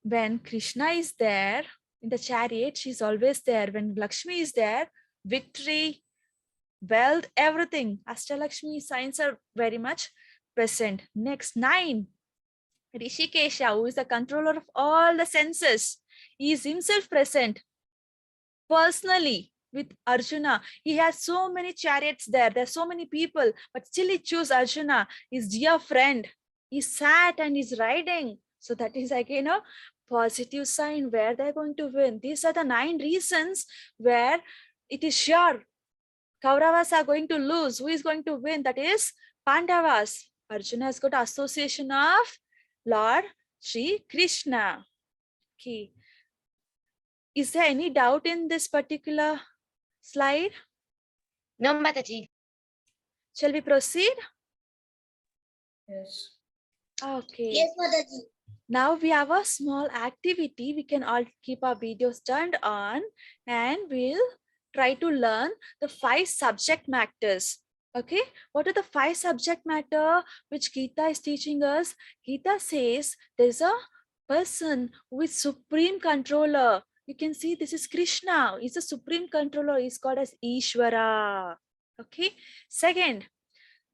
when Krishna is there in the chariot, she's always there. When Lakshmi is there, victory, wealth, everything. Ashtalakshmi signs are very much present. Next, 9, Rishikesha, who is the controller of all the senses. He is himself present personally with Arjuna. He has so many chariots there. There are so many people, but still he chose Arjuna, his dear friend. He sat and he's riding. So that is again a positive sign where they're going to win. These are the 9 reasons where it is sure Kauravas are going to lose. Who is going to win? That is Pandavas. Arjuna has got association of Lord Sri Krishna. Okay. Is there any doubt in this particular slide?
No, Mataji.
Shall we proceed?
Yes.
Okay.
Yes, Mataji.
Now we have a small activity. We can all keep our videos turned on and we'll try to learn the 5 subject matters. Okay. What are the 5 subject matter which Gita is teaching us? Gita says there's a person who is supreme controller. You can see this is Krishna. He's a supreme controller. He's called as Ishvara. Okay. Second,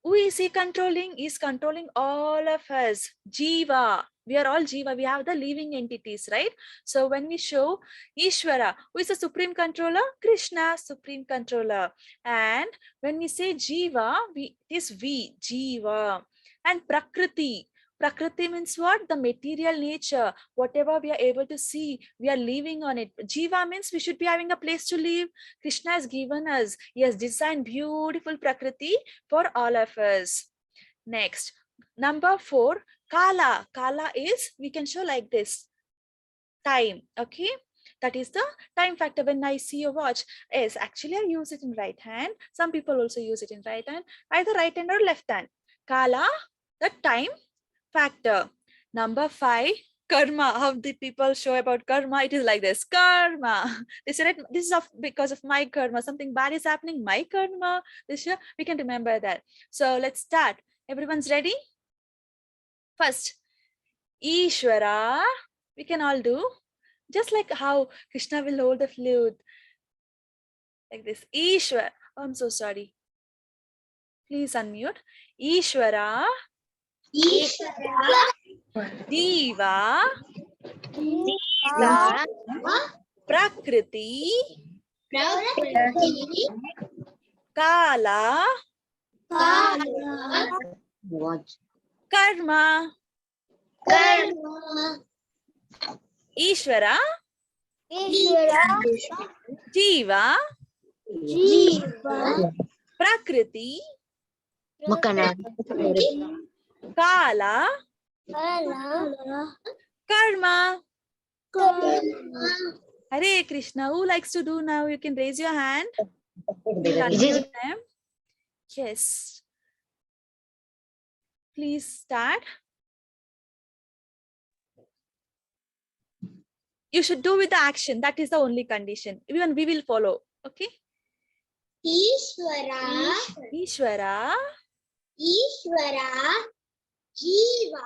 who is he controlling? He's controlling all of us. Jiva. We are all Jiva. We have the living entities, right? So when we show Ishvara, who is the supreme controller? Krishna, supreme controller. And when we say Jiva, it is we, Jiva. And Prakriti. Prakriti means what? The material nature. Whatever we are able to see, we are living on it. Jiva means we should be having a place to live. Krishna has given us. He has designed beautiful Prakriti for all of us. Next, number 4, Kala. Kala is, we can show like this, time. Okay, that is the time factor. When I see a watch, yes, actually I use it in right hand. Some people also use it in right hand, either right hand or left hand. Kala, the time factor. Number 5, karma. How the people show about karma? It is like this, karma. They said this is because of my karma. Something bad is happening, my karma. This year we can remember that. So let's start. Everyone's ready? First, Ishvara. We can all do just like how Krishna will hold the flute like this. Ishvara. Oh, I'm so sorry. Please unmute. Ishvara.
Ishvara.
Diva.
Diva.
Prakriti.
Prakriti.
Kala.
Kala.
Karma.
Karma.
Ishvara.
Ishvara.
Jiva.
Jiva.
Prakriti.
Makana.
Kala.
Kala.
Karma.
Karma.
Hare Krishna. Who likes to do now? You can raise your hand.
Is
Unmute them. Yes. Please start. You should do with the action. That is the only condition. Even we will follow. Okay.
Ishvara.
Ishvara.
Ishvara. Jiva.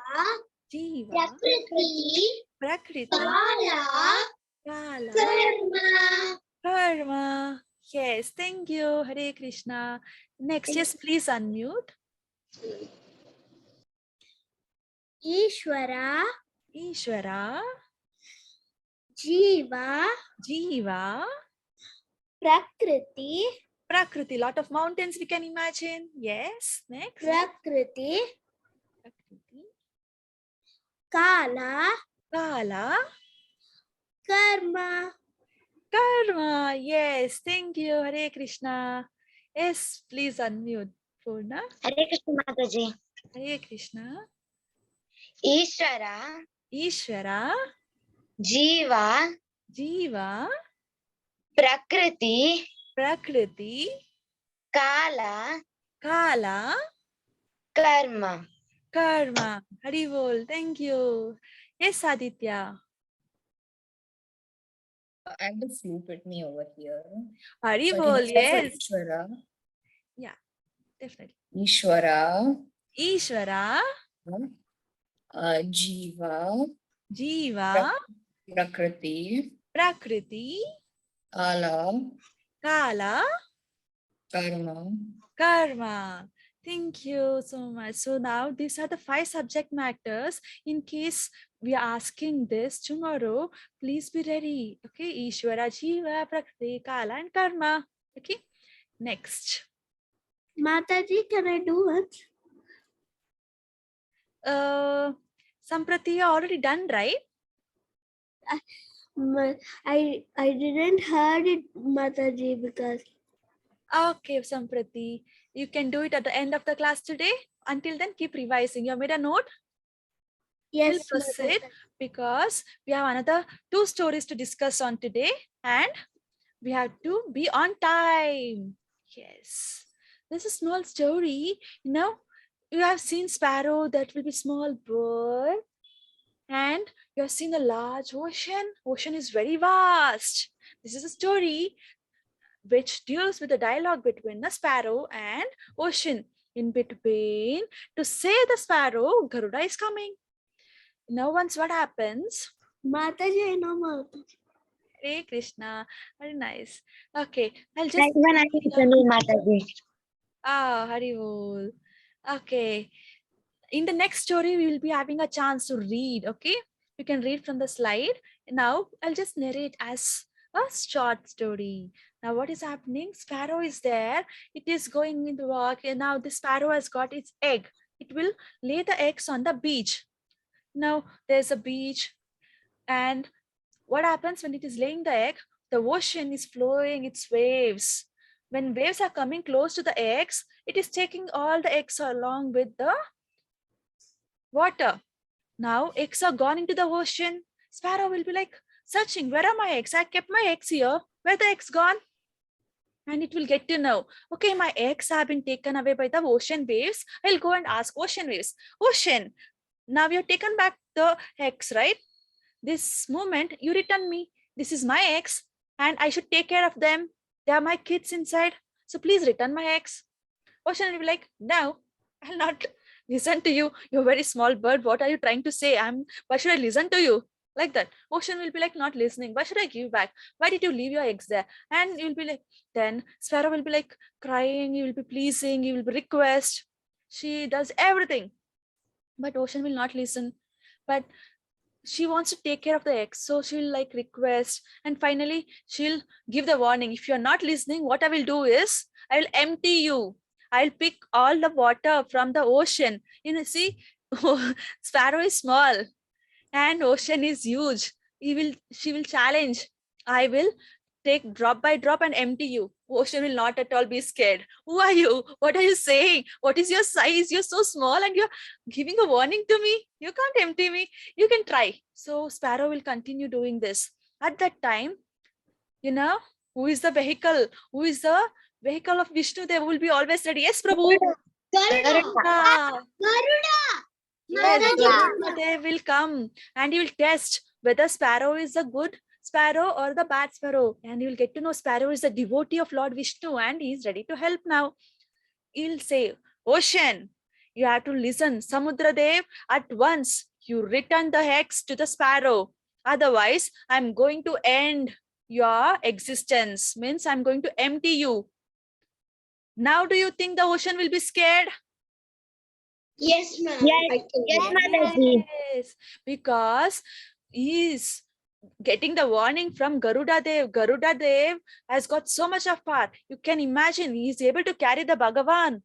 Jiva.
Prakriti.
Prakriti.
Kala.
Kala.
Karma.
Karma. Yes. Thank you. Hare Krishna. Next, yes, please unmute.
Ishvara,
Ishvara,
Jiva,
Jiva,
Prakriti,
Prakriti. Lot of mountains we can imagine. Yes. Next.
Prakriti,
Prakriti.
Kala,
Kala.
Karma.
Karma. Yes. Thank you. Hare Krishna. Yes. Please unmute. Purna.
Hare Krishna Mataji.
Hare Krishna.
Ishvara,
Ishvara.
Jiva,
Jiva.
Prakriti,
Prakriti.
Kala,
Kala.
Karma.
Karma. Hari bol. Thank you. Yes, Aditya.
I have the flute with me over here.
Hari
So I
bol.
can try for
Yes.
Ishvara.
Yeah. Definitely.
Ishvara,
Ishvara.
Jiva,
Jiva.
Prakriti,
Prakriti.
Kala,
Kala.
Karma.
Karma. Thank you so much. So now these are the 5 subject matters. In case we are asking this tomorrow, please be ready. Okay. Ishvara, Jiva, Prakriti, Kala, and Karma. Okay. Next.
Mataji, can I do it?
Samprati, you already done, right?
I didn't heard it, Mataji, because
Okay, Samprati. You can do it at the end of the class today. Until then, keep revising. You made a note?
yes,
We'll proceed because we have another 2 stories to discuss on today and we have to be on time. Yes. This is a small story. You know, you have seen sparrow, that will be small bird. And you have seen a large ocean. Ocean is very vast. This is a story which deals with the dialogue between the sparrow and ocean. In between, to save the sparrow, Garuda is coming. Now, once what happens?
Mataji, I know Mataji.
Hare Krishna. Very nice. Okay, I'll just.
Like when I know Mataji.
Ah, Hari Bol. Okay. In the next story, we will be having a chance to read. Okay, you can read from the slide. Now, I'll just narrate as a short story. Now, what is happening? Sparrow is there. It is going into walk. And now, the sparrow has got its egg. It will lay the eggs on the beach. Now, there's a beach. And what happens when it is laying the egg? The ocean is flowing its waves. When waves are coming close to the eggs, it is taking all the eggs along with the water. Now eggs are gone into the ocean. Sparrow will be like searching, where are my eggs? I kept my eggs here. Where the eggs gone? And it will get to know, okay, my eggs have been taken away by the ocean waves. I'll go and ask ocean waves. Ocean, now you've taken back the eggs, right? This moment you return me. This is my eggs and I should take care of them. They are my kids inside. So please return my eggs. Ocean will be like, no, I'll not listen to you. You're a very small bird. What are you trying to say? Why should I listen to you? Like that. Ocean will be like, not listening. Why should I give back? Why did you leave your eggs there? And you'll be like, then sparrow will be like crying. You will be pleasing. You will be request. She does everything. But ocean will not listen. But she wants to take care of the eggs, so she'll like request, and finally she'll give the warning, if you're not listening, what I will do is I will empty you. I'll pick all the water from the ocean. You know, see, sparrow is small and ocean is huge. She will challenge. I will take drop by drop and empty you. Ocean will not at all be scared. Who are you? What are you saying? What is your size? You're so small and you're giving a warning to me. You can't empty me. You can try. So Sparrow will continue doing this. At that time, you know, who is the vehicle? Who is the vehicle of Vishnu? They will be always ready. Yes, Prabhu.
Garuda.
Ah,
Garuda.
yes,
Mataji.
Garuda, they will come and you will test whether Sparrow is a good sparrow or the bad sparrow, and you will get to know Sparrow is a devotee of Lord Vishnu and he is ready to help now. He'll say, Ocean, you have to listen. Samudradev, at once you return the eggs to the sparrow. Otherwise, I'm going to end your existence. Means I'm going to empty you. Now, do you think the ocean will be scared?
Yes, ma'am.
Yes,
I can
yes,
do that.
Mataji.
Yes, because he is getting the warning from Garuda Dev. Garuda Dev has got so much of power. You can imagine he is able to carry the Bhagavan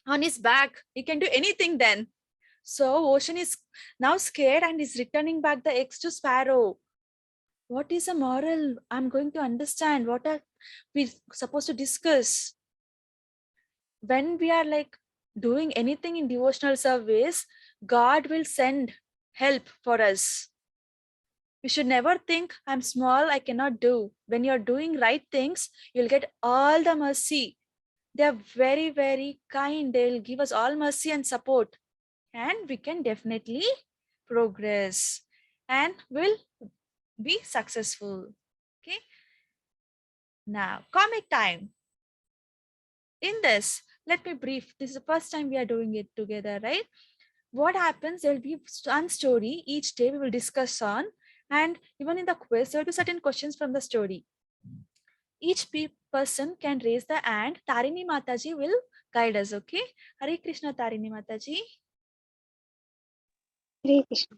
on his back. He can do anything then. So Ocean is now scared and is returning back the eggs to Sparrow. What is a moral? I'm going to understand. What are we supposed to discuss? When we are like doing anything in devotional service, God will send help for us. We should never think I'm small, I cannot do. When you're doing right things, you'll get all the mercy. They are very, very kind. They'll give us all mercy and support. And we can definitely progress and will be successful. Okay. Now, comic time. In this, let me brief. This is the first time we are doing it together, right? What happens? There will be one story each day we will discuss on, and even in the quiz, there will be certain questions from the story. Each person can raise the hand. Tarini Mataji will guide us, okay? Hare Krishna, Tarini Mataji.
Hare Krishna.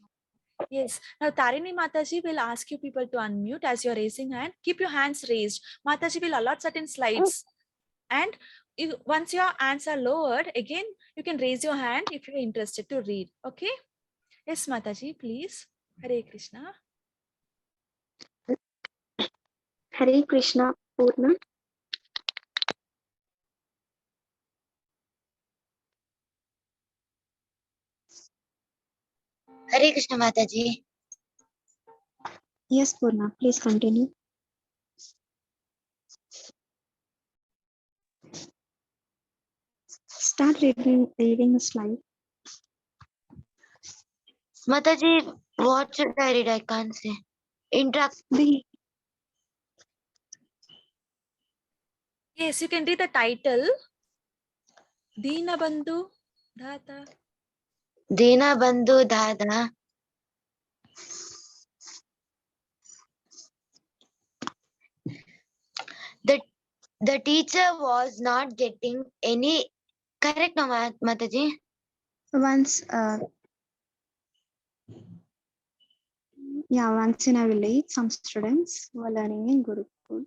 Yes. Now, Tarini Mataji will ask you people to unmute as you're raising hand. Keep your hands raised. Mataji will allot certain slides. And once your hands are lowered, again, you can raise your hand if you're interested to read. Okay? Yes, Mataji, please. Hare Krishna.
Hare Krishna, Purna.
Hare Krishna Mataji.
Yes, Purna, please continue. Start reading the slide.
Mataji, what should I read? I can't say.
The
Yes, you can read the title. Deena Bandhu Dhata.
Dina Bandhu Dada. The teacher was not getting any correct no Mataji.
once once in a village, some students were learning in Gurukul.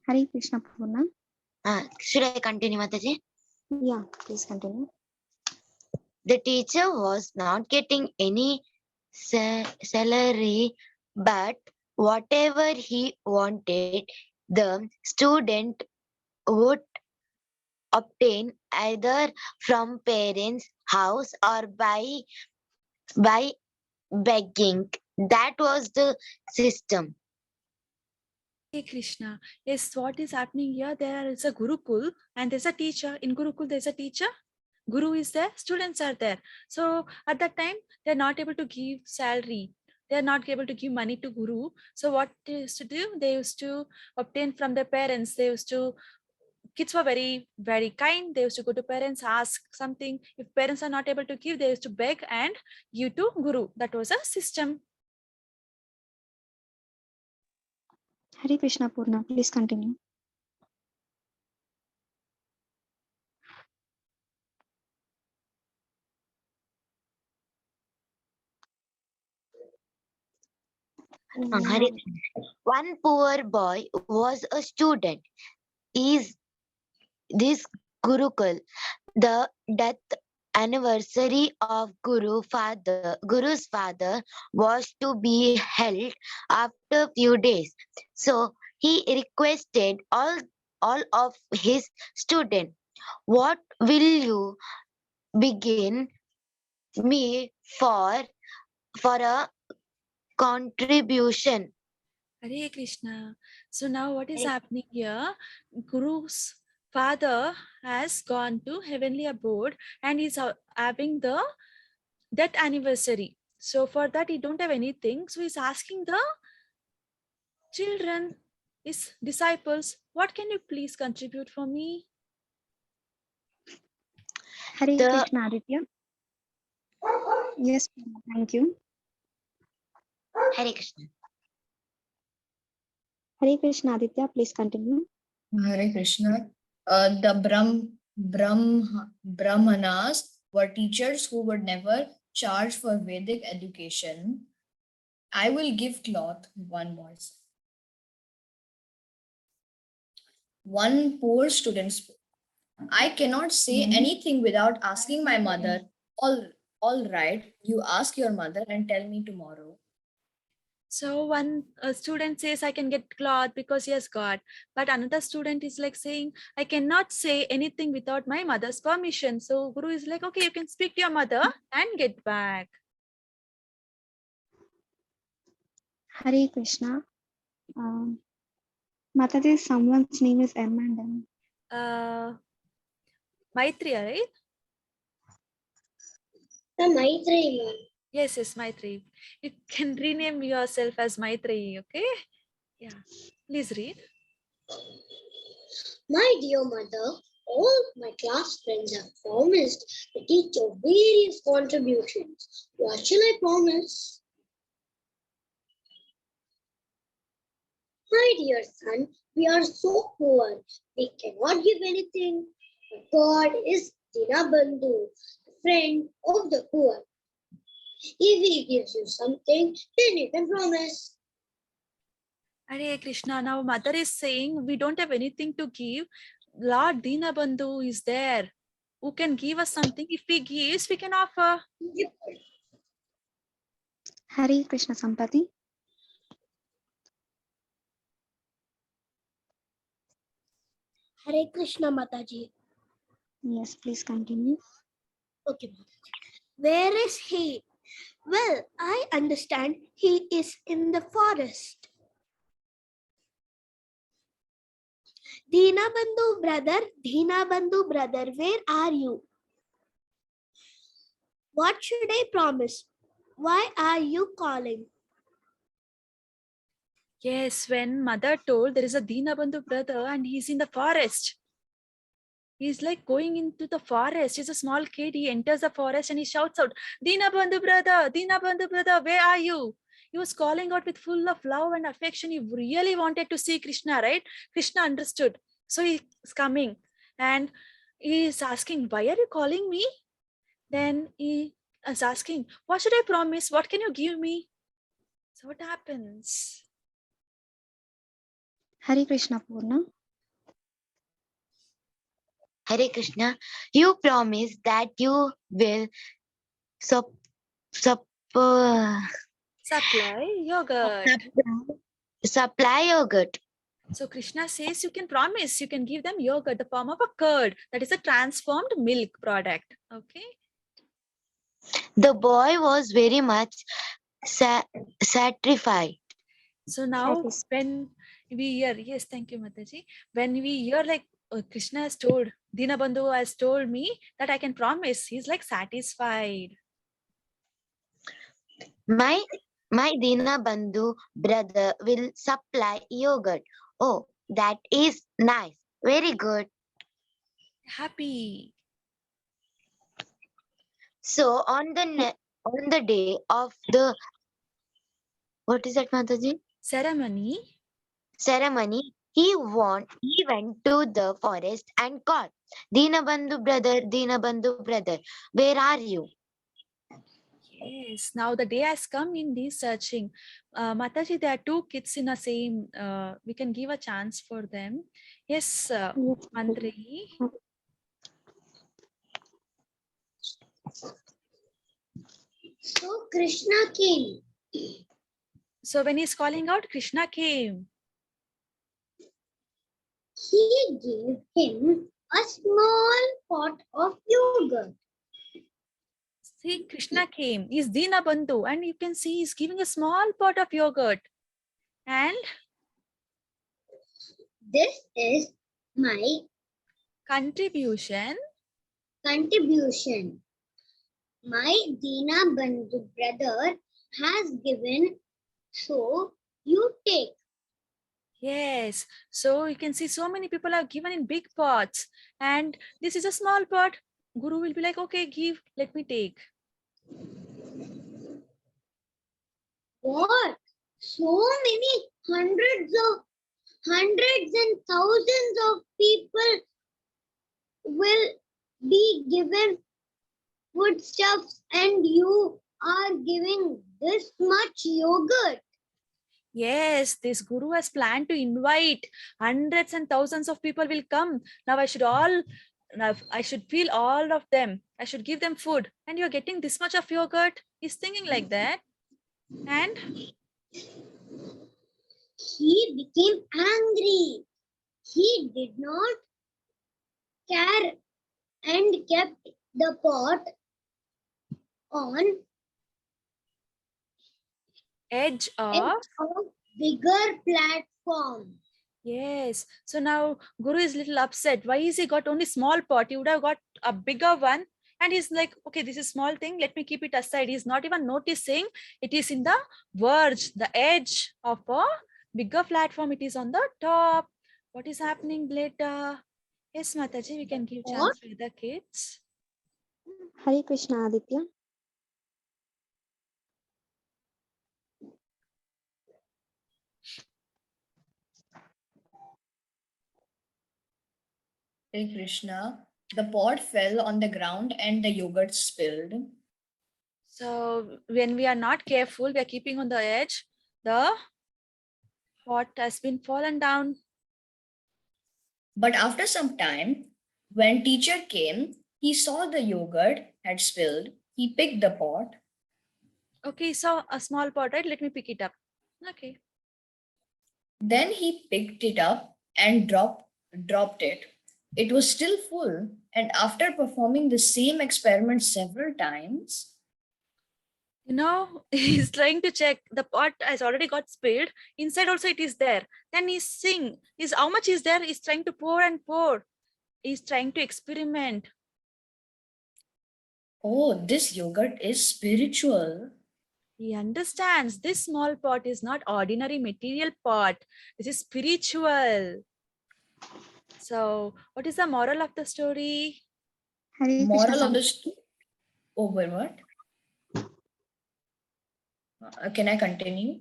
Hare Krishna, Purna.
Should I continue Mataji?
Yeah, please continue.
The teacher was not getting any salary, but whatever he wanted, the student would obtain either from parents' house or by begging. That was the system.
Hey Krishna. Yes, what is happening here? There is a Gurukul and there's a teacher. In Gurukul, there's a teacher. Guru is there, students are there. So at that time, they're not able to give salary. They're not able to give money to Guru. So what they used to do? They used to obtain from their parents. They used to, kids were very, very kind. They used to go to parents, ask something. If parents are not able to give, they used to beg and give to Guru. That was a system.
Hare Krishna, Purna, please continue.
Hare Krishna. One poor boy was a student. Is this Gurukul? The death anniversary of Guru's father was to be held after few days. So he requested all of his students, what will you begin me for a contribution?
Hare Krishna. So now what is happening here? Guru's father has gone to heavenly abode and is having the death anniversary. So for that he don't have anything. So he's asking the children, his disciples, what can you please contribute for me?
Hare
The
Krishna, Aditya. Yes, Purna, thank you.
Hare Krishna.
Hare Krishna, Aditya, please continue.
Hare Krishna. The Brahmanas were teachers who would never charge for Vedic education. I will give cloth one voice. One poor student spoke. I cannot say anything without asking my mother. All right, you ask your mother and tell me tomorrow.
So one student says, I can get cloth because he has got. But another student is like saying, I cannot say anything without my mother's permission. So Guru is like, okay, you can speak to your mother and get back.
Hare Krishna. Mataji, someone's name is M and M.
Maitreya, right?
The Maitreyi.
Yes, Maitreyi. You can rename yourself as Maitreyi, okay? Yeah. Please read.
My dear mother, all my class friends have promised to teach you various contributions. What shall I promise? My dear son, we are so poor. We cannot give anything. But God is Dinabandhu, the friend of the poor. If He gives you something, then you can promise.
Hare Krishna, now mother is saying we don't have anything to give. Lord Dinabandhu is there who can give us something. If he gives, we can offer.
Hare Krishna Sampati.
Hare Krishna Mataji.
Yes, please continue.
Okay, Mataji. Where is he? Well, I understand he is in the forest. Dinabandhu brother, where are you? What should I promise? Why are you calling?
Yes, when mother told there is a Dinabandhu brother and he's in the forest. He's like going into the forest. He's a small kid. He enters the forest and he shouts out, Dinabandhu brother, where are you? He was calling out with full of love and affection. He really wanted to see Krishna, right? Krishna understood. So he's coming and he is asking, why are you calling me? Then he is asking, what should I promise? What can you give me? So what happens?
Hare Krishna Purna.
Hare Krishna, you promise that you will sup, sup,
Supply yogurt.
supply yogurt.
So Krishna says you can promise, you can give them yogurt, the form of a curd. That is a transformed milk product. Okay.
The boy was very much satisfied.
So now when we hear, yes, thank you, Mataji. When we hear like Krishna has told, Dinabandhu has told me that I can promise, he's like satisfied.
My Dina Bandhu brother will supply yogurt. Oh, that is nice. Very good.
Happy.
So on the day of the what is that, Mataji?
Ceremony.
He went to the forest and called, Dinabandhu brother, where are you?
Yes, now the day has come in this searching. Mataji, there are two kids in the same, we can give a chance for them. Yes,
Yes,
Mantri.
So Krishna came.
So when he's calling out, Krishna came.
He gave him a small pot of yogurt.
See, Krishna came. He's Dinabandhu, and you can see he's giving a small pot of yogurt. And
This is my
contribution.
My Dinabandhu brother has given, so you take.
Yes. So you can see so many people are given in big pots. And this is a small pot. Guru will be like, okay, give, let me take.
What? So many hundreds and thousands of people will be given foodstuffs and you are giving this much yogurt.
Yes, this guru has planned to invite hundreds and thousands of people will come. Now I should feel all of them. I should give them food. And you're getting this much of yogurt? He's thinking like that. And
He became angry. He did not care and kept the pot on
edge
a
of
bigger platform.
yes. So now Guru is little upset. Why is he got only small pot? He would have got a bigger one. And he's like, okay, this is small thing. Let me keep it aside. He's not even noticing it is in the verge, the edge of a bigger platform. It is on the top. What is happening later? Yes, Mataji, we can give chance to the kids.
Hare Krishna, Aditya.
Hare Krishna. The pot fell on the ground and the yogurt spilled.
So when we are not careful, we are keeping on the edge. The pot has been fallen down.
But after some time, when teacher came, he saw the yogurt had spilled. He picked the pot.
Okay, so a small pot, right? Let me pick it up. Okay.
Then he picked it up and dropped it. It was still full, and after performing the same experiment several times,
You know, he's trying to check the pot has already got spilled. Inside also it is there. Then he's seeing is how much is there. He's trying to pour and pour. He's trying to experiment.
oh, this yogurt is spiritual.
He understands this small pot is not ordinary material pot. This is spiritual. So, what is the moral of the story?
Hare
Moral
Krishna.
of the story. Over what? Can I continue?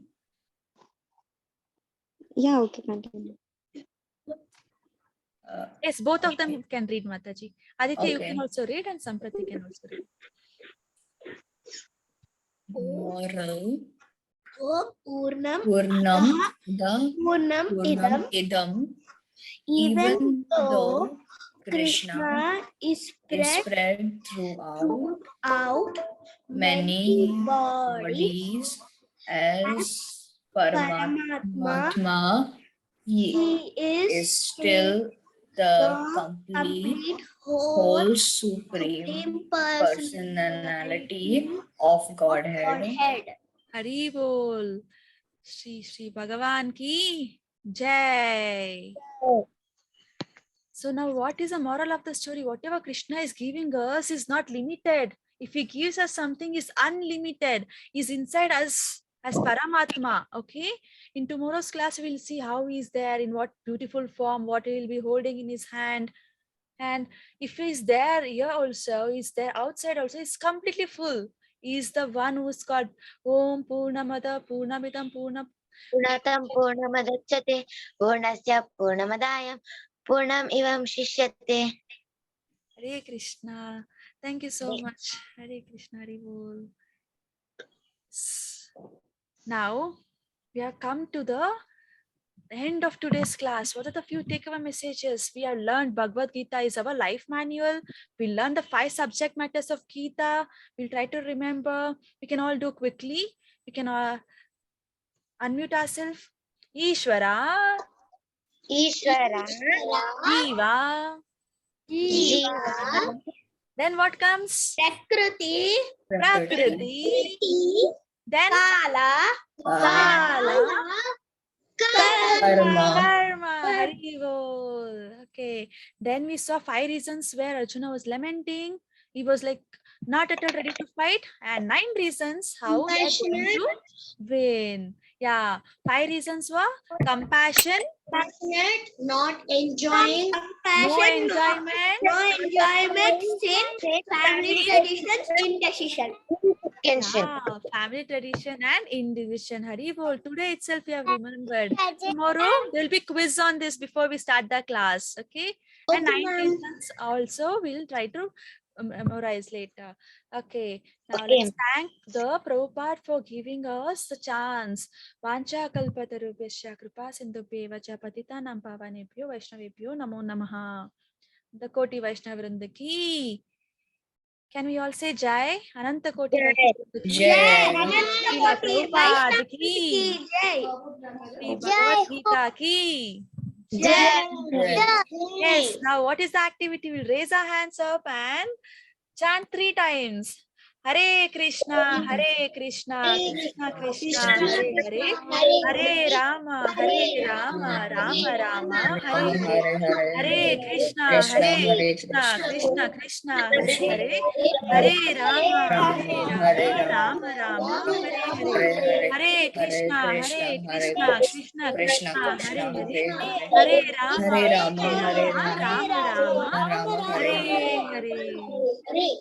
Yeah, okay, continue.
Yes, both of
Okay.
them can read, Mataji. Aditya, you
Okay.
can also read, and Samprati can also read.
Moral.
Purnam
Purnam
Purnam idam.
idam.
Even though
Krishna
Krishna is
is
spread
spread throughout
out
many
bodies
bodies as
Paramatma,
Paramatma, he
he
is
is
still the
the
complete,
whole
whole supreme personality of Godhead.
Hari Bol. Shri Bhagavan ki Jai. So now what is the moral of the story? Whatever Krishna is giving us is not limited. If he gives us something is unlimited, is inside us as Paramatma. Okay. In tomorrow's class, we'll see how he is there, in what beautiful form, what he will be holding in his hand. And if he's there here also, he's there outside also, it's completely full. He's the one who's got Om Purnamada Purnamidam Purna.
Purnatam Purnamadachyate Purnasya Purnamadaya Purnam Ivam Shishyate.
Hare Krishna. Thank you so much. Hare Krishna. Hare Bol. Now we have come to the end of today's class. What are the few takeaway messages? We have learned Bhagavad Gita is our life manual. We learned the 5 subject matters of Gita. We'll try to remember. We can all do quickly. We can unmute ourselves. Ishvara.
Ishvara
Jiva.
Jiva
Then what comes?
Prakriti,
Prakriti. Then
Kala,
Karma. Hari Bol. Okay. Then we saw 5 reasons where Arjuna was lamenting. He was like not at all ready to fight. And 9 reasons how they are going to win. Yeah. 5 reasons were compassion,
passionate, not enjoying,
no enjoyment,
sin, family traditions, indecision.
Ancient.
Yeah, family tradition and individual. Hari bol. Today itself we have remembered. Tomorrow there will be quiz on this before we start the class. Okay. And
Okay,
9
ma'am.
lessons also we'll try to memorize later. Okay. Now
Okay.
let's thank the Prabhupada for giving us the chance. Vancha kalpatarubhyasya kripa sindhubhyeva cha patitanam pavanebhyo vaishnavebhyo namo namaha. The Koti Vaishnava Vrinda ki. Can we all say Jai? Ananta Koti
Jai.
Vaishnava ki.
Jai.
Srila Prabhupada ki.
Jai.
Shri Bhagavad Gita ki.
Jai.
Yes, now what is the activity? We'll raise our hands up and chant 3 times. Hare Krishna, Krishna Krishna, Hare Hare, Hare Rama, Rama Rama, Hare Hare. Hare Krishna,
Krishna,
Krishna Krishna, Hare
Krishna,
Hare,
Hare
Hare Rama,
Hare Rama,
Rama Rama, Hare Hare.
Hare Hare,
Hare
Hare
Krishna,
Krishna, Hare
Krishna
Krishna,
Krishna,
Krishna,
Hare Hare,
Hare Hare,
Hare
Hare
Rama,
Rama, Hare Rama,
Rama Rama,
Rama, Hare Hare.
Hare Hare.